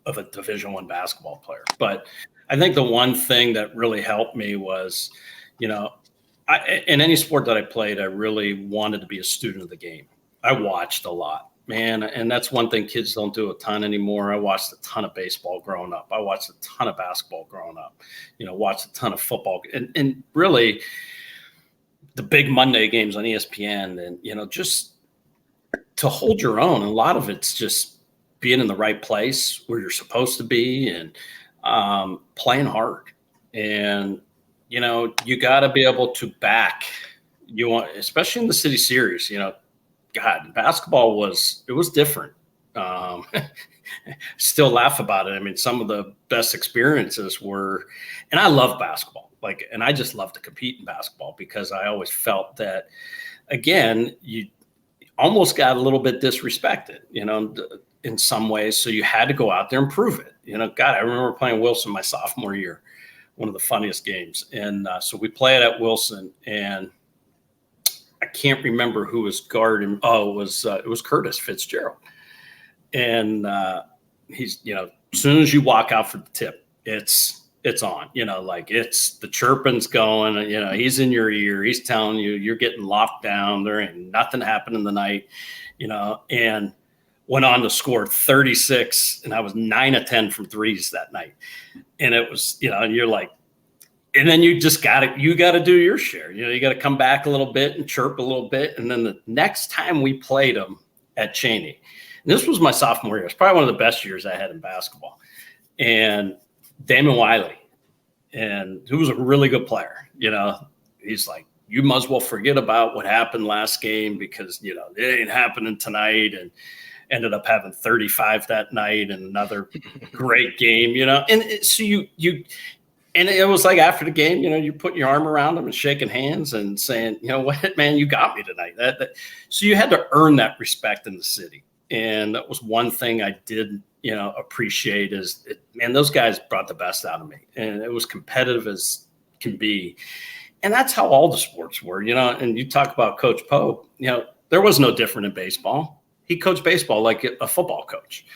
a Division I basketball player. But I think the one thing that really helped me was, in any sport that I played, I really wanted to be a student of the game. I watched a lot, man. And that's one thing kids don't do a ton anymore. I watched a ton of baseball growing up. I watched a ton of basketball growing up, watched a ton of football. And really, the big Monday games on ESPN and, just to hold your own. And a lot of it's just being in the right place where you're supposed to be and playing hard. And, you got to be able to back especially in the city series, God, basketball was different. Still laugh about it. I mean, some of the best experiences were, and I love basketball. And I just love to compete in basketball because I always felt that, again, you almost got a little bit disrespected, in some ways. So you had to go out there and prove it. God, I remember playing Wilson my sophomore year, one of the funniest games. And so we played at Wilson, and I can't remember who was guarding. Oh, it was Curtis Fitzgerald. And he's, as soon as you walk out for the tip, it's on, it's the chirping's going, he's in your ear. He's telling you, you're getting locked down. There ain't nothing happening tonight, and went on to score 36. And I was 9 of 10 from threes that night. And it was, and you're like, and then you just got to do your share. You got to come back a little bit and chirp a little bit. And then the next time we played them at Chaney, and this was my sophomore year. It's probably one of the best years I had in basketball. And Damon Wiley, and who was a really good player, he's like, you might as well forget about what happened last game because, it ain't happening tonight. And ended up having 35 that night and another great game, And so and it was like after the game, you're putting your arm around him and shaking hands and saying, what, man, you got me tonight. So you had to earn that respect in the city. And that was one thing I did, appreciate is, man, those guys brought the best out of me. And it was competitive as can be. And that's how all the sports were, and you talk about Coach Pope, there was no different in baseball. He coached baseball like a football coach.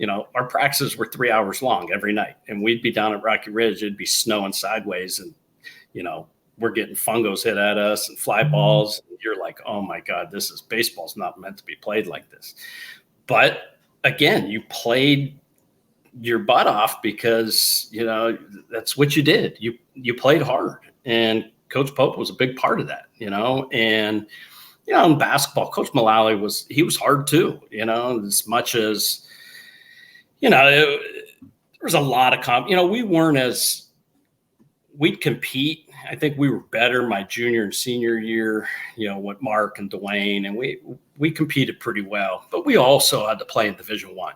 Our practices were 3 hours long every night, and we'd be down at Rocky Ridge. It'd be snowing sideways, and, we're getting fungos hit at us and fly balls. And you're like, oh my God, baseball's not meant to be played like this. But again, you played your butt off because, that's what you did. You played hard, and Coach Pope was a big part of that, and, in basketball, Coach Mullally was hard too, as much as, there was a lot of we'd compete. I think we were better my junior and senior year, with Mark and Dwayne, and we competed pretty well, but we also had to play in Division I.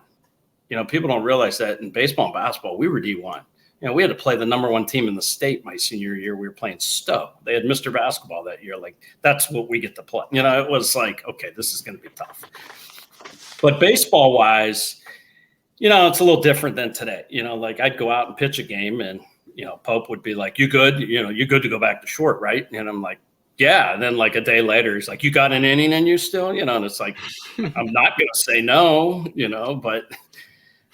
People don't realize that in baseball and basketball, we were D1. We had to play the number 1 team in the state my senior year. We were playing Stowe. They had Mr. Basketball that year. Like, that's what we get to play. It was like, okay, this is going to be tough. But baseball-wise, it's a little different than today. Like, I'd go out and pitch a game, and, Pope would be like, you good? You good to go back to short, right? And I'm like, yeah. And then, like, a day later, he's like, you got an inning in you still? And it's like, I'm not going to say no, but –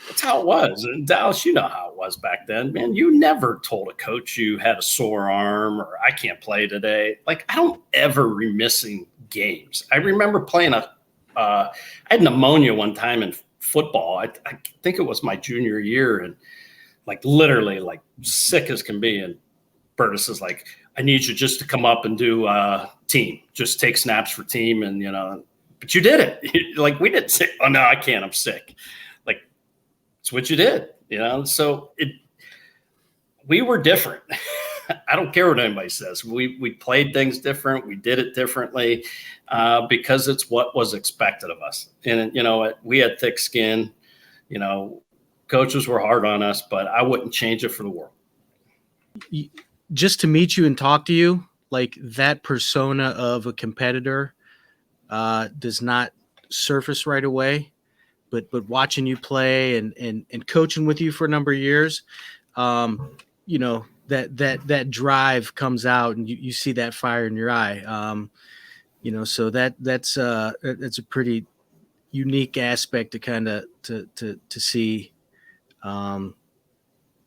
that's how it was. And Dallas, you know how it was back then, man. You never told a coach you had a sore arm or I can't play today. Like, I don't ever missing games. I remember playing I had pneumonia one time in football. I think it was my junior year, and like literally like sick as can be. And Burtis is like, I need you just to come up and do team, just take snaps for team. And, but you did it. Like, we didn't say, oh no, I can't, I'm sick. It's what you did, So we were different. I don't care what anybody says. We played things different. We did it differently because it's what was expected of us. And we had thick skin. Coaches were hard on us, but I wouldn't change it for the world. Just to meet you and talk to you, like, that persona of a competitor does not surface right away. But watching you play and coaching with you for a number of years, that drive comes out, and you see that fire in your eye. So that's a pretty unique aspect to kind of to see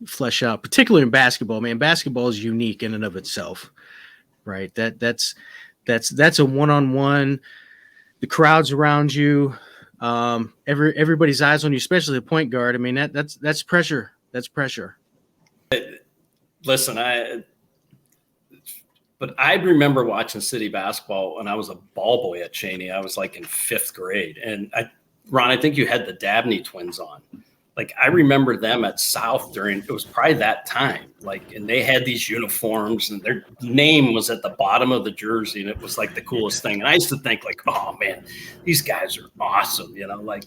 flesh out, particularly in basketball. Man, basketball is unique in and of itself, right? That's a one-on-one. The crowd's around you. Everybody's eyes on you, especially the point guard. I mean, that's pressure. That's pressure. Listen, but I remember watching city basketball when I was a ball boy at Chaney. I was like in 5th grade. And Ron, I think you had the Dabney twins on. Like, I remember them at South it was probably that time. Like, and they had these uniforms, and their name was at the bottom of the jersey, and it was like the coolest thing. And I used to think, like, oh man, these guys are awesome, like,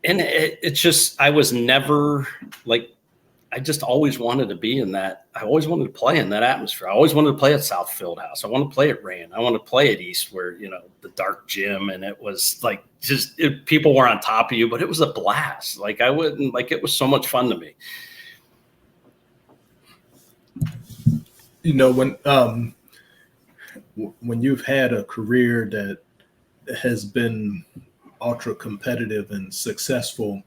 and it's just, I was never like, I just always wanted to be in that. I always wanted to play in that atmosphere. I always wanted to play at South Fieldhouse. I want to play at Rain. I want to play at East, where, the dark gym. And it was like, people were on top of you, but it was a blast. Like, it was so much fun to me. When you've had a career that has been ultra competitive and successful,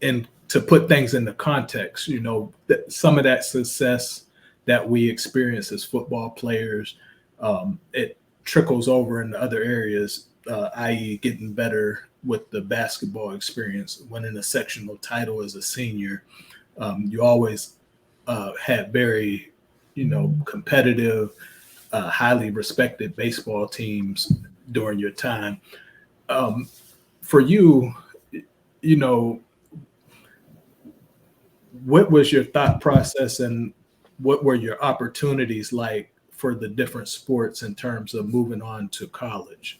and to put things into context, some of that success that we experience as football players, it trickles over into other areas, i.e. getting better with the basketball experience. Winning a sectional title as a senior, you always had very, competitive, highly respected baseball teams during your time. For you, what was your thought process, and what were your opportunities like for the different sports in terms of moving on to college?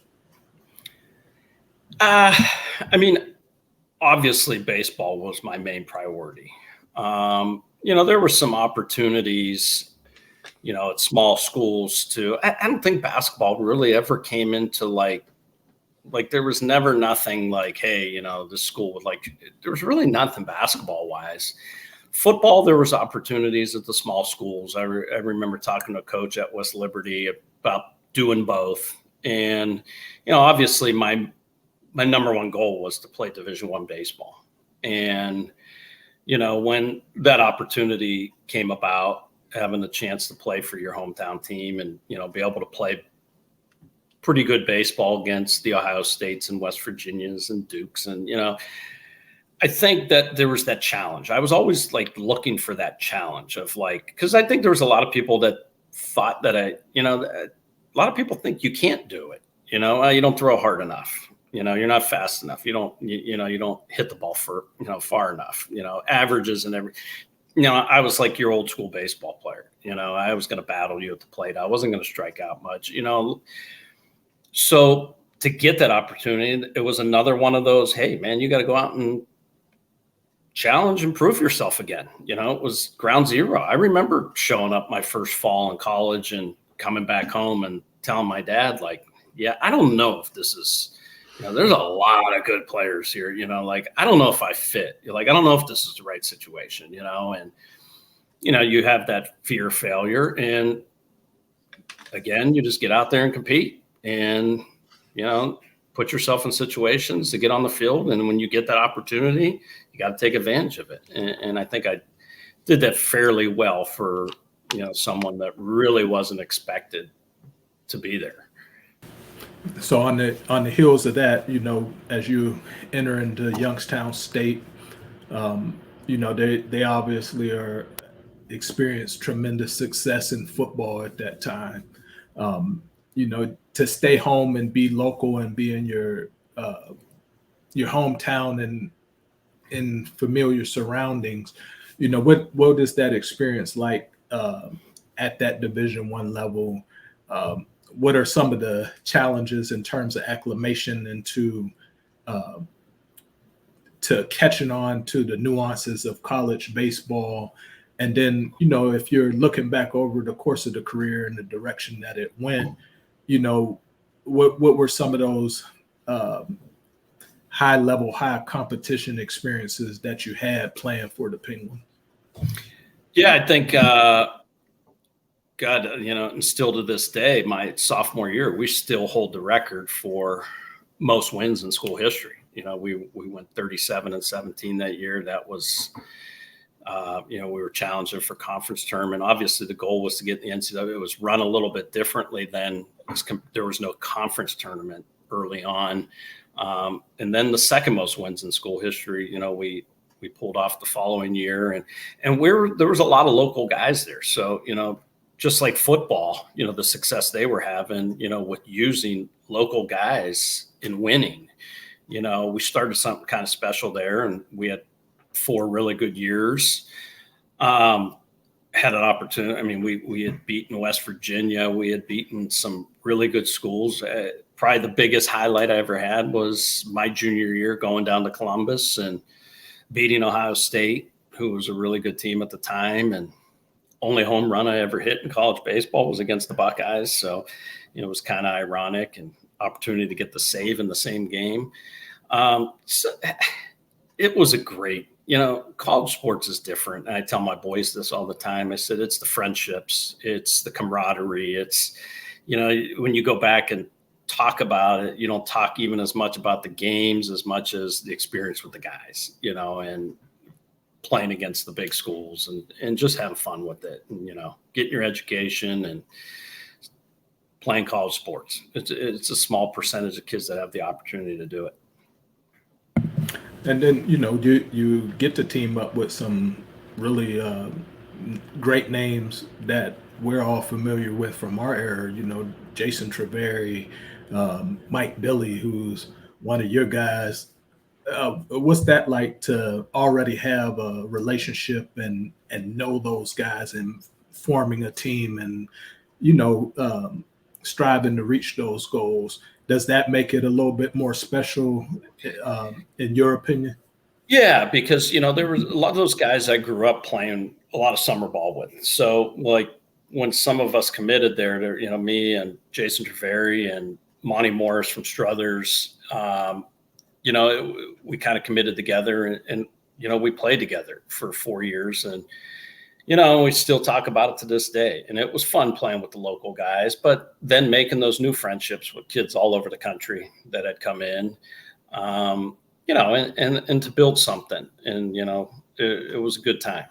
I mean, obviously baseball was my main priority. There were some opportunities, at small schools too. I don't think basketball really ever came into like there was never nothing like, hey, this school would there was really nothing basketball wise. Football, there was opportunities at the small schools. I remember talking to a coach at West Liberty about doing both. And, obviously my number one goal was to play Division I baseball. And, when that opportunity came about, having the chance to play for your hometown team and, be able to play pretty good baseball against the Ohio States and West Virginias and Dukes. And, I think that there was that challenge. I was always looking for that challenge of because I think there was a lot of people that thought that a lot of people think you can't do it. You don't throw hard enough. You're not fast enough. You don't hit the ball far enough. Averages and every. I was like your old school baseball player. I was going to battle you at the plate. I wasn't going to strike out much. So to get that opportunity, it was another one of those. Hey, man, you got to go out and challenge and prove yourself again. It was ground zero. I remember showing up my first fall in college and coming back home and telling my dad, like, yeah, I don't know if this is, there's a lot of good players here, I don't know if I fit. I don't know if this is the right situation, and, you have that fear of failure. And again, you just get out there and compete and, put yourself in situations to get on the field. And when you get that opportunity, you got to take advantage of it. And I think I did that fairly well for, someone that really wasn't expected to be there. So on the heels of that, as you enter into Youngstown State, they obviously experienced tremendous success in football at that time. To stay home and be local and be in your hometown and in familiar surroundings, what is that experience like at that Division I level? What are some of the challenges in terms of acclimation and to catching on to the nuances of college baseball? And then, if you're looking back over the course of the career and the direction that it went, what were some of those high competition experiences that you had playing for the Penguins? Yeah, I think, and still to this day, my sophomore year, we still hold the record for most wins in school history. We went 37-17 that year. That was, we were challenging for conference tournament. Obviously, the goal was to get the NCAA. It was run a little bit differently than there was no conference tournament early on. And then the second most wins in school history, we pulled off the following year, and there was a lot of local guys there. So, just like football, the success they were having, with using local guys in winning, we started something kind of special there, and we had 4 really good years. Had an opportunity. I mean, we had beaten West Virginia. We had beaten some really good schools. Probably the biggest highlight I ever had was my junior year going down to Columbus and beating Ohio State, who was a really good team at the time. And only home run I ever hit in college baseball was against the Buckeyes. So, it was kind of ironic and opportunity to get the save in the same game. So it was a great, college sports is different. And I tell my boys this all the time. I said, it's the friendships, it's the camaraderie. It's, when you go back and talk about it, you don't talk even as much about the games as much as the experience with the guys, and playing against the big schools and just having fun with it and, getting your education and playing college sports. It's a small percentage of kids that have the opportunity to do it. And then, you get to team up with some really great names that we're all familiar with from our era, Jason Treveri, Mike Billy, who's one of your guys. What's that like to already have a relationship and know those guys and forming a team and, striving to reach those goals? Does that make it a little bit more special in your opinion? Yeah, because, there was a lot of those guys I grew up playing a lot of summer ball with. So like when some of us committed there, me and Jason Treveri and Monty Morris from Struthers, we kind of committed together and we played together for 4 years and, we still talk about it to this day. And it was fun playing with the local guys, but then making those new friendships with kids all over the country that had come in, and to build something. And, it was a good time.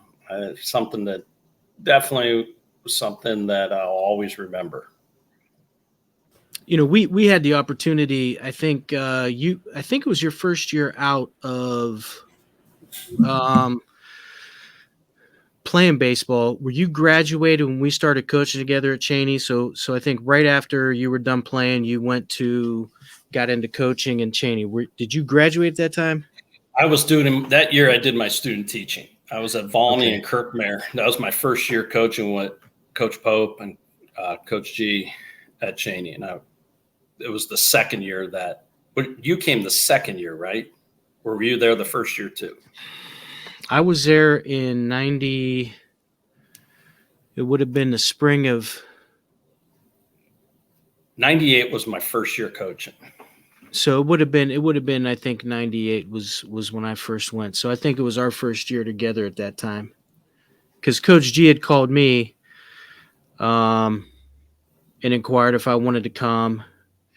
Something that definitely was something that I'll always remember. We had the opportunity, I think it was your first year out of playing baseball, were you graduated when we started coaching together at Chaney? So I think right after you were done playing, you got into coaching in Chaney. Did you graduate at that time? I was doing that year. I did my student teaching. I was at Volney Okay. and Kirkmare. That was my first year coaching with Coach Pope and Coach G at Chaney. And it was the second year but you came the second year, right? Or were you there the first year too? I was there in 90. It would have been the spring of 98 was my first year coaching. So it would have been, I think 98 was when I first went. So I think it was our first year together at that time. Because Coach G had called me and inquired if I wanted to come.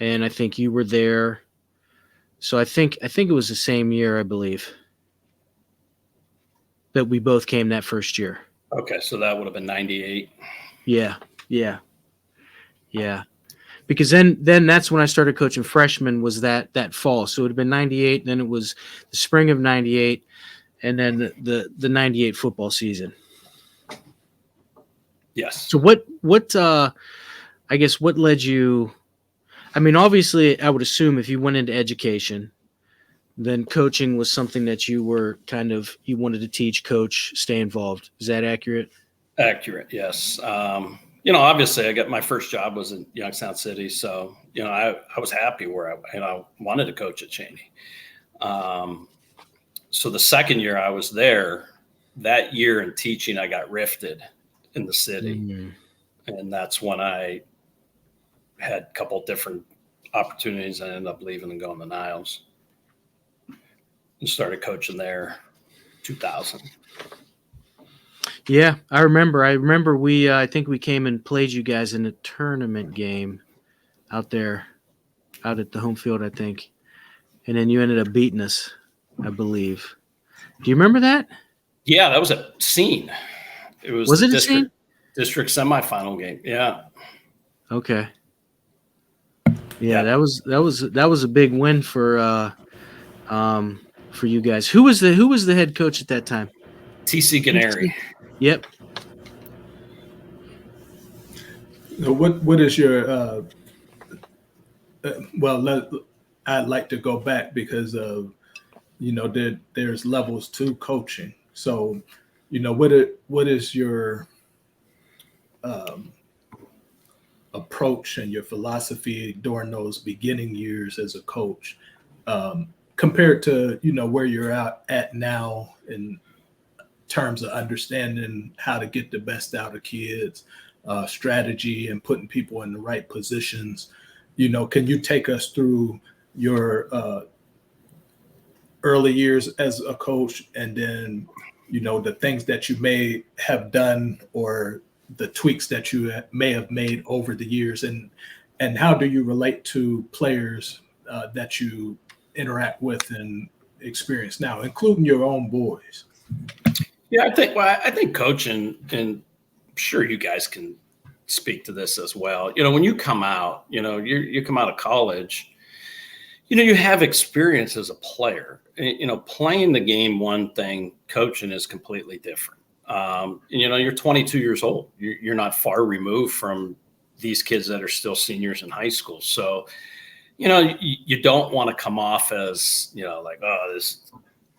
And I think you were there. So I think it was the same year, I believe, that we both came that first year. Okay, so that would have been 98. Yeah. Because then that's when I started coaching freshmen, was that fall. So it would have been 98, then it was the spring of 98, and then the 98 football season. Yes. So what I guess what led you? I mean, obviously, I would assume if you went into education, then coaching was something that you wanted to teach, coach, stay involved. Is that accurate? Accurate, yes. Obviously, I got my first job was in Youngstown City, so I was happy where I wanted to coach at Chaney. So the second year I was there, that year in teaching, I got rifted in the city, and that's when I had a couple different opportunities. I ended up leaving and going to Niles and started coaching there 2000. Yeah, I remember I think we came and played you guys in a tournament game out at the home field, I think. And then you ended up beating us, I believe. Do you remember that? Yeah, that was a scene. It was it the a scene? District semifinal game. Yeah. Okay. Yeah, that was a big win for you guys. Who was the head coach at that time? TC Gennari. Yep. What is your I'd like to go back because of there's levels to coaching. So what is your approach and your philosophy during those beginning years as a coach compared to where you're at now in terms of understanding how to get the best out of kids, strategy, and putting people in the right positions? Can you take us through your early years as a coach, and then the things that you may have done or the tweaks that you may have made over the years, and how do you relate to players that you interact with and experience now, including your own boys? Yeah, I think coaching, and I'm sure you guys can speak to this as well. When you come out, you come out of college, you have experience as a player. Playing the game, one thing, coaching is completely different. You're 22 years old. You're not far removed from these kids that are still seniors in high school. So, you don't want to come off as, like, oh, this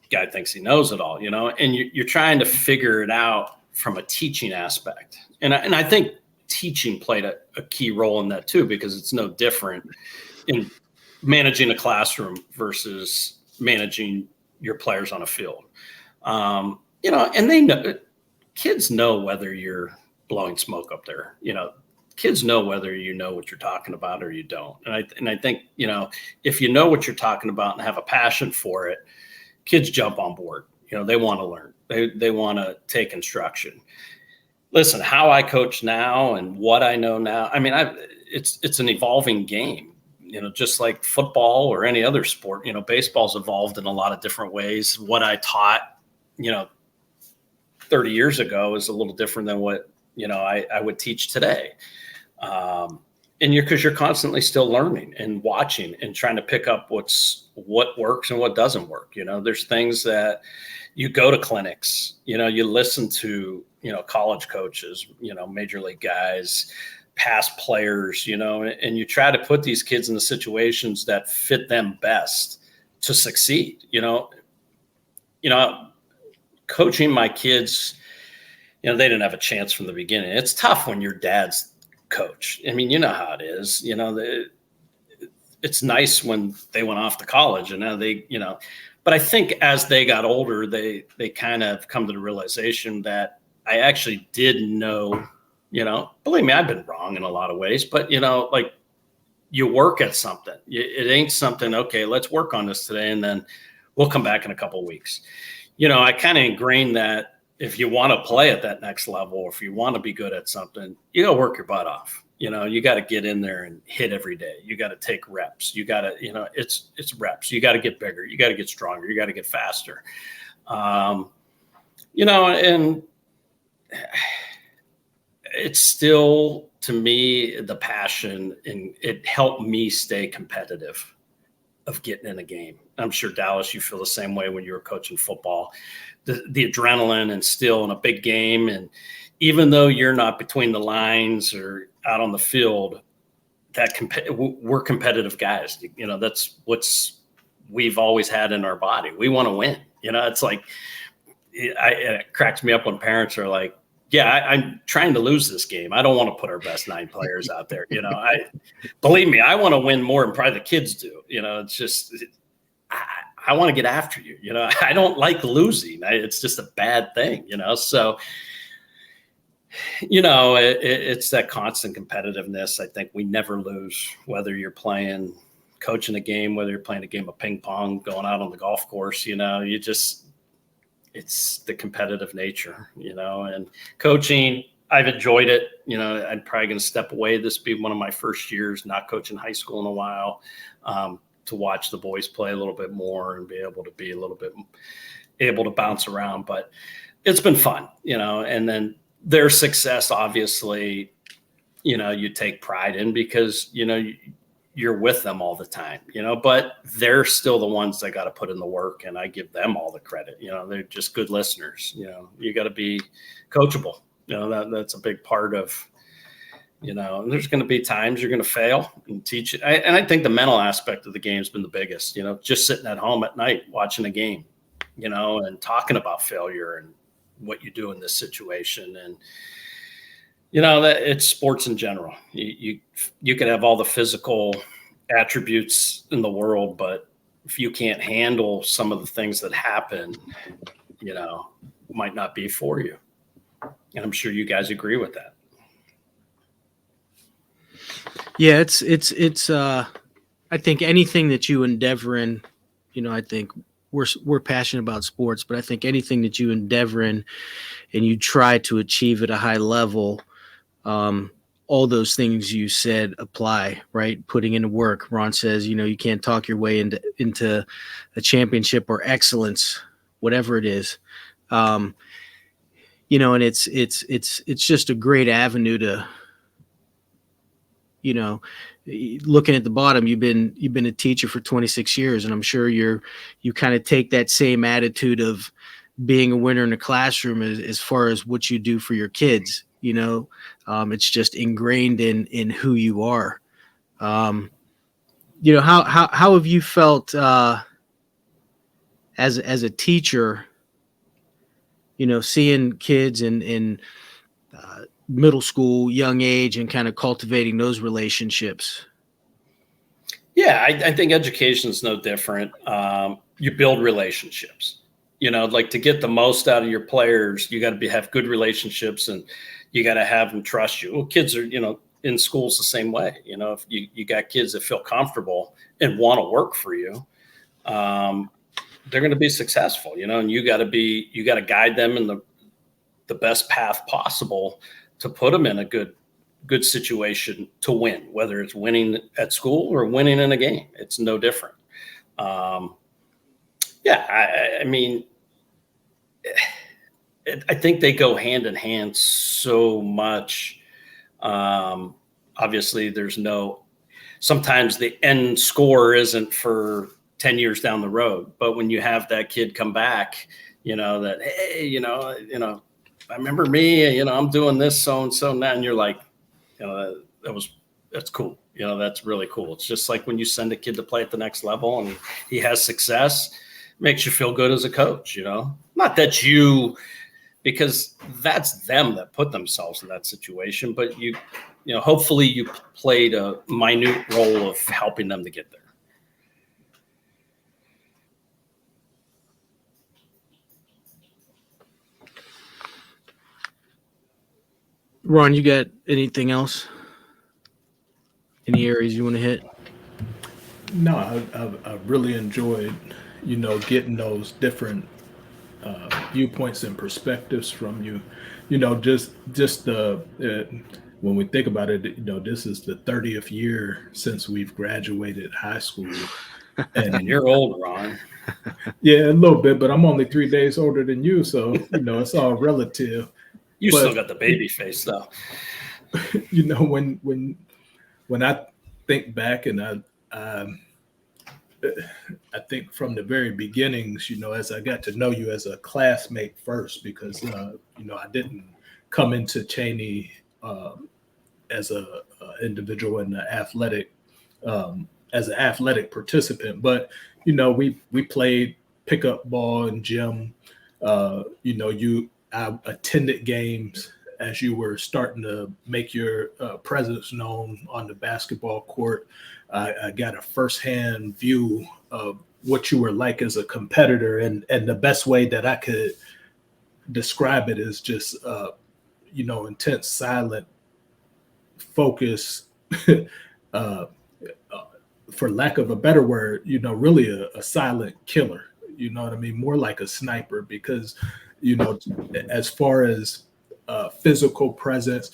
guy thinks he knows it all, and you're trying to figure it out from a teaching aspect. And I think teaching played a key role in that too, because it's no different in managing a classroom versus managing your players on a field. And they know, kids know whether you're blowing smoke up there. Kids know whether you know what you're talking about or you don't. And I think, if you know what you're talking about and have a passion for it, kids jump on board. They want to learn. They want to take instruction. Listen, how I coach now and what I know now, I mean, it's an evolving game, just like football or any other sport. Baseball's evolved in a lot of different ways. What I taught, 30 years ago is a little different than what, I would teach today. And because you're constantly still learning and watching and trying to pick up what works and what doesn't work. There's things that you go to clinics, you listen to college coaches, major league guys, past players, and you try to put these kids in the situations that fit them best to succeed. Coaching my kids, they didn't have a chance from the beginning. It's tough when your dad's coach. I mean, you know how it is. It's nice when they went off to college and now they, but I think as they got older, they kind of come to the realization that I actually did know, believe me, I've been wrong in a lot of ways, but like you work at something. It ain't something, okay, let's work on this today and then we'll come back in a couple of weeks. I kind of ingrained that if you want to play at that next level, or if you want to be good at something, you got to work your butt off. You got to get in there and hit every day. You got to take reps. You got to, it's reps. You got to get bigger. You got to get stronger. You got to get faster. And it's still, to me, the passion, and it helped me stay competitive of getting in a game. I'm sure, Dallas, you feel the same way when you were coaching football. The adrenaline and still in a big game. And even though you're not between the lines or out on the field, we're competitive guys. That's we've always had in our body. We want to win. It's like, it cracks me up when parents are like, yeah, I'm trying to lose this game. I don't want to put our best 9 players out there. Believe me, I want to win more than probably the kids do. It's just, I want to get after you. I don't like losing. It's just a bad thing, So, it's that constant competitiveness. I think we never lose, whether you're coaching a game, whether you're playing a game of ping pong, going out on the golf course, it's the competitive nature, and coaching, I've enjoyed it. I'm probably going to step away. This will be one of my first years not coaching high school in a while, to watch the boys play a little bit more and be able to be a little bit able to bounce around. But it's been fun, and then their success, obviously, you take pride in because, you're with them all the time, but they're still the ones that got to put in the work, and I give them all the credit. They're just good listeners. You got to be coachable. That's a big part of, and there's going to be times you're going to fail and teach it. And I think the mental aspect of the game has been the biggest, just sitting at home at night, watching a game, and talking about failure and what you do in this situation. And, that it's sports in general. You can have all the physical attributes in the world, but if you can't handle some of the things that happen, might not be for you. And I'm sure you guys agree with that. Yeah, it's I think anything that you endeavor in, I think we're passionate about sports, but I think anything that you endeavor in and you try to achieve at a high level, all those things you said apply, right? Putting in the work. Ron says, you can't talk your way into a championship or excellence, whatever it is. And it's just a great avenue to, looking at the bottom, you've been a teacher for 26 years, and I'm sure you kind of take that same attitude of being a winner in the classroom as far as what you do for your kids. It's just ingrained in who you are. How have you felt as a teacher, seeing kids in middle school, young age, and kind of cultivating those relationships? Yeah, I think education is no different. You build relationships. Like to get the most out of your players, you got to have good relationships, and you got to have them trust you. Well, kids are, in schools the same way. If you got kids that feel comfortable and want to work for you, they're going to be successful, and you got to guide them in the best path possible to put them in a good situation to win, whether it's winning at school or winning in a game. It's no different. I mean, I think they go hand in hand so much. Obviously, sometimes the end score isn't for 10 years down the road, but when you have that kid come back, that, hey, I remember me, I'm doing this so-and-so now. And you're like, that's cool. That's really cool. It's just like when you send a kid to play at the next level and he has success, it makes you feel good as a coach, not that because that's them that put themselves in that situation, but hopefully you played a minute role of helping them to get there. Ron, you got anything else? Any areas you want to hit? No, I really enjoyed, getting those different viewpoints and perspectives from you. Just the when we think about it, this is the 30th year since we've graduated high school. And you're old, Ron. Yeah, a little bit, but I'm only 3 days older than you, so it's all relative. You still got the baby face, though. When I think back, and I think from the very beginnings, as I got to know you as a classmate first, because I didn't come into Chaney as a individual in the athletic as an athletic participant, but we played pickup ball in gym. I attended games as you were starting to make your presence known on the basketball court. I got a firsthand view of what you were like as a competitor, and the best way that I could describe it is just intense, silent focus. For lack of a better word, really a silent killer. You know what I mean? More like a sniper, because as far as physical presence,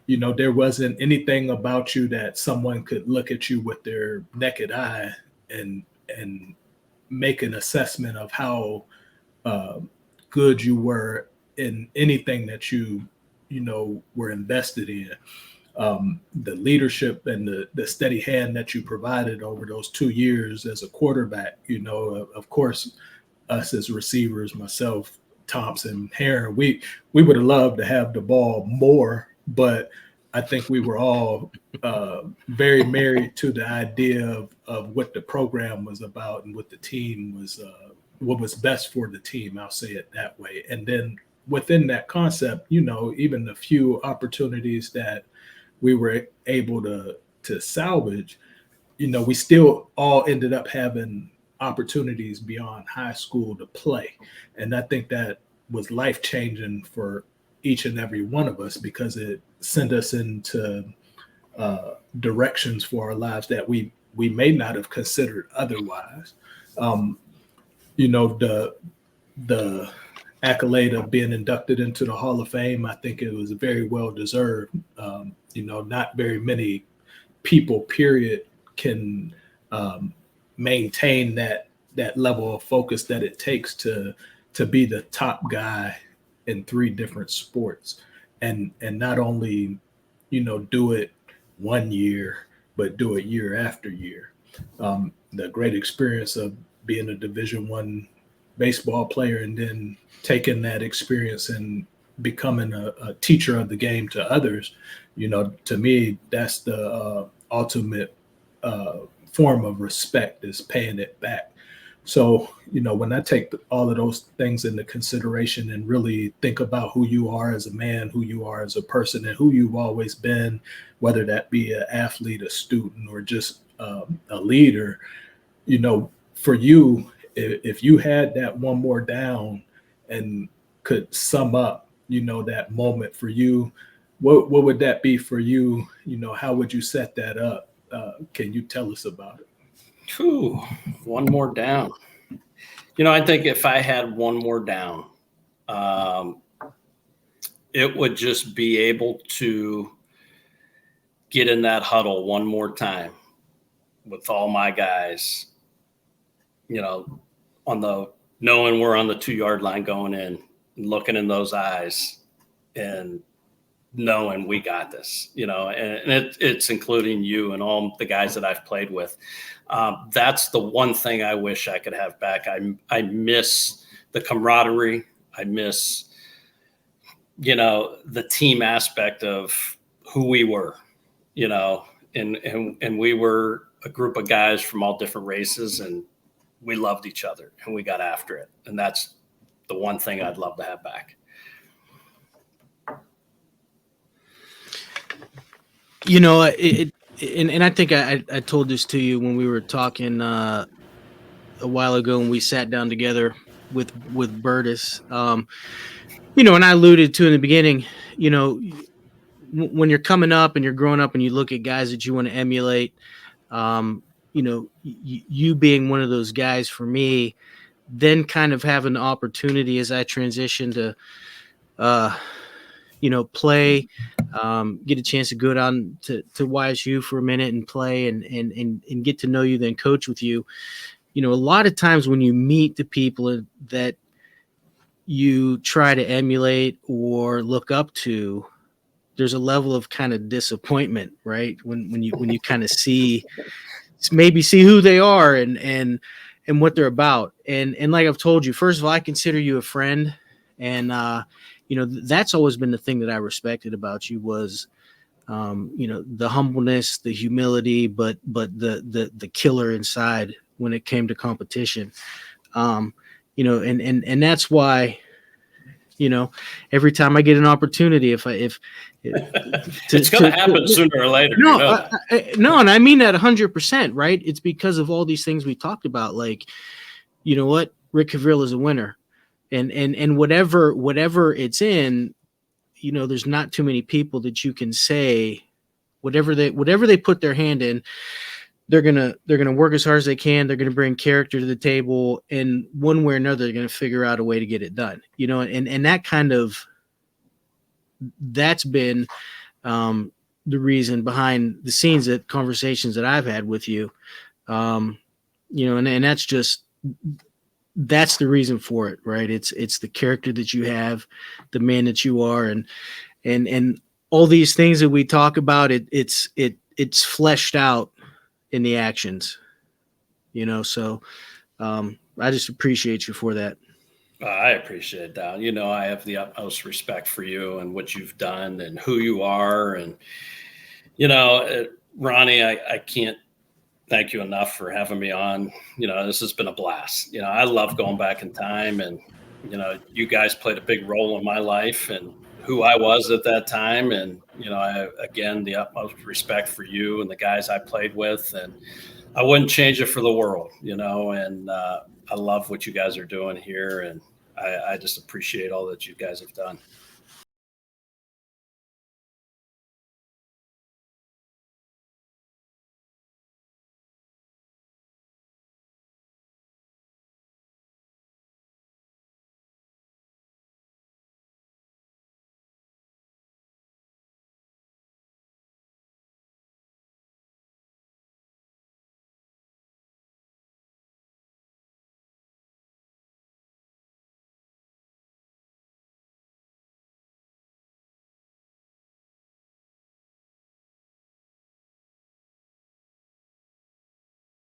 there wasn't anything about you that someone could look at you with their naked eye and make an assessment of how good you were in anything that you were invested in. The leadership and the steady hand that you provided over those 2 years as a quarterback, of course, us as receivers, myself, Thompson, Heron, we would have loved to have the ball more, but I think we were all very married to the idea of what the program was about and what the team was, what was best for the team. I'll say it that way. And then within that concept, even the few opportunities that we were able to salvage, we still all ended up having opportunities beyond high school to play. And I think that was life-changing for each and every one of us, because it sent us into directions for our lives that we may not have considered otherwise. The accolade of being inducted into the Hall of Fame, I think it was very well deserved. Not very many people, period, can maintain that level of focus that it takes to be the top guy in 3 different sports, and not only do it 1 year, but do it year after year. The great experience of being a Division I baseball player, and then taking that experience and becoming a teacher of the game to others, to me, that's the ultimate form of respect, is paying it back. So, when I take all of those things into consideration and really think about who you are as a man, who you are as a person, and who you've always been, whether that be an athlete, a student, or just a leader, for you, if you had that one more down and could sum up, that moment for you, what would that be for you? How would you set that up? Can you tell us about it? Whew, one more down. I think if I had one more down, it would just be able to get in that huddle one more time with all my guys, knowing we're on the 2-yard line going in, looking in those eyes and knowing we got this, and it's including you and all the guys that I've played with. That's the one thing I wish I could have back. I miss the camaraderie. I miss the team aspect of who we were, and we were a group of guys from all different races, and we loved each other and we got after it. And that's the one thing I'd love to have back. And I think I told this to you when we were talking a while ago when we sat down together with Burtis. And I alluded to in the beginning, when you're coming up and you're growing up and you look at guys that you want to emulate, you being one of those guys for me, then kind of having the opportunity as I transition to, play, get a chance to go down to YSU for a minute and play and get to know you, then coach with you. A lot of times when you meet the people that you try to emulate or look up to, there's a level of kind of disappointment, right? When you kind of see who they are and what they're about. And like I've told you, first of all, I consider you a friend. And, that's always been the thing that I respected about you was, the humbleness, the humility, but the killer inside when it came to competition. And that's why, every time I get an opportunity, it's going to happen sooner or later. No, no, and I mean that 100%, right? It's because of all these things we talked about. Like, you know what, Rick Havrilla is a winner, and whatever it's in, there's not too many people that you can say whatever they put their hand in. They're gonna work as hard as they can. They're gonna bring character to the table, and one way or another, they're gonna figure out a way to get it done. And that kind of that's been the reason behind the scenes that conversations that I've had with you. And that's the reason for it, right? It's the character that you have, the man that you are, and all these things that we talk about. It's fleshed out in the actions, so I just appreciate you for that. I appreciate that. I have the utmost respect for you and what you've done and who you are. And, Ronnie, I can't thank you enough for having me on. This has been a blast. I love going back in time, and, you guys played a big role in my life and who I was at that time. And, again, the utmost respect for you and the guys I played with, and I wouldn't change it for the world, and I love what you guys are doing here. And I just appreciate all that you guys have done.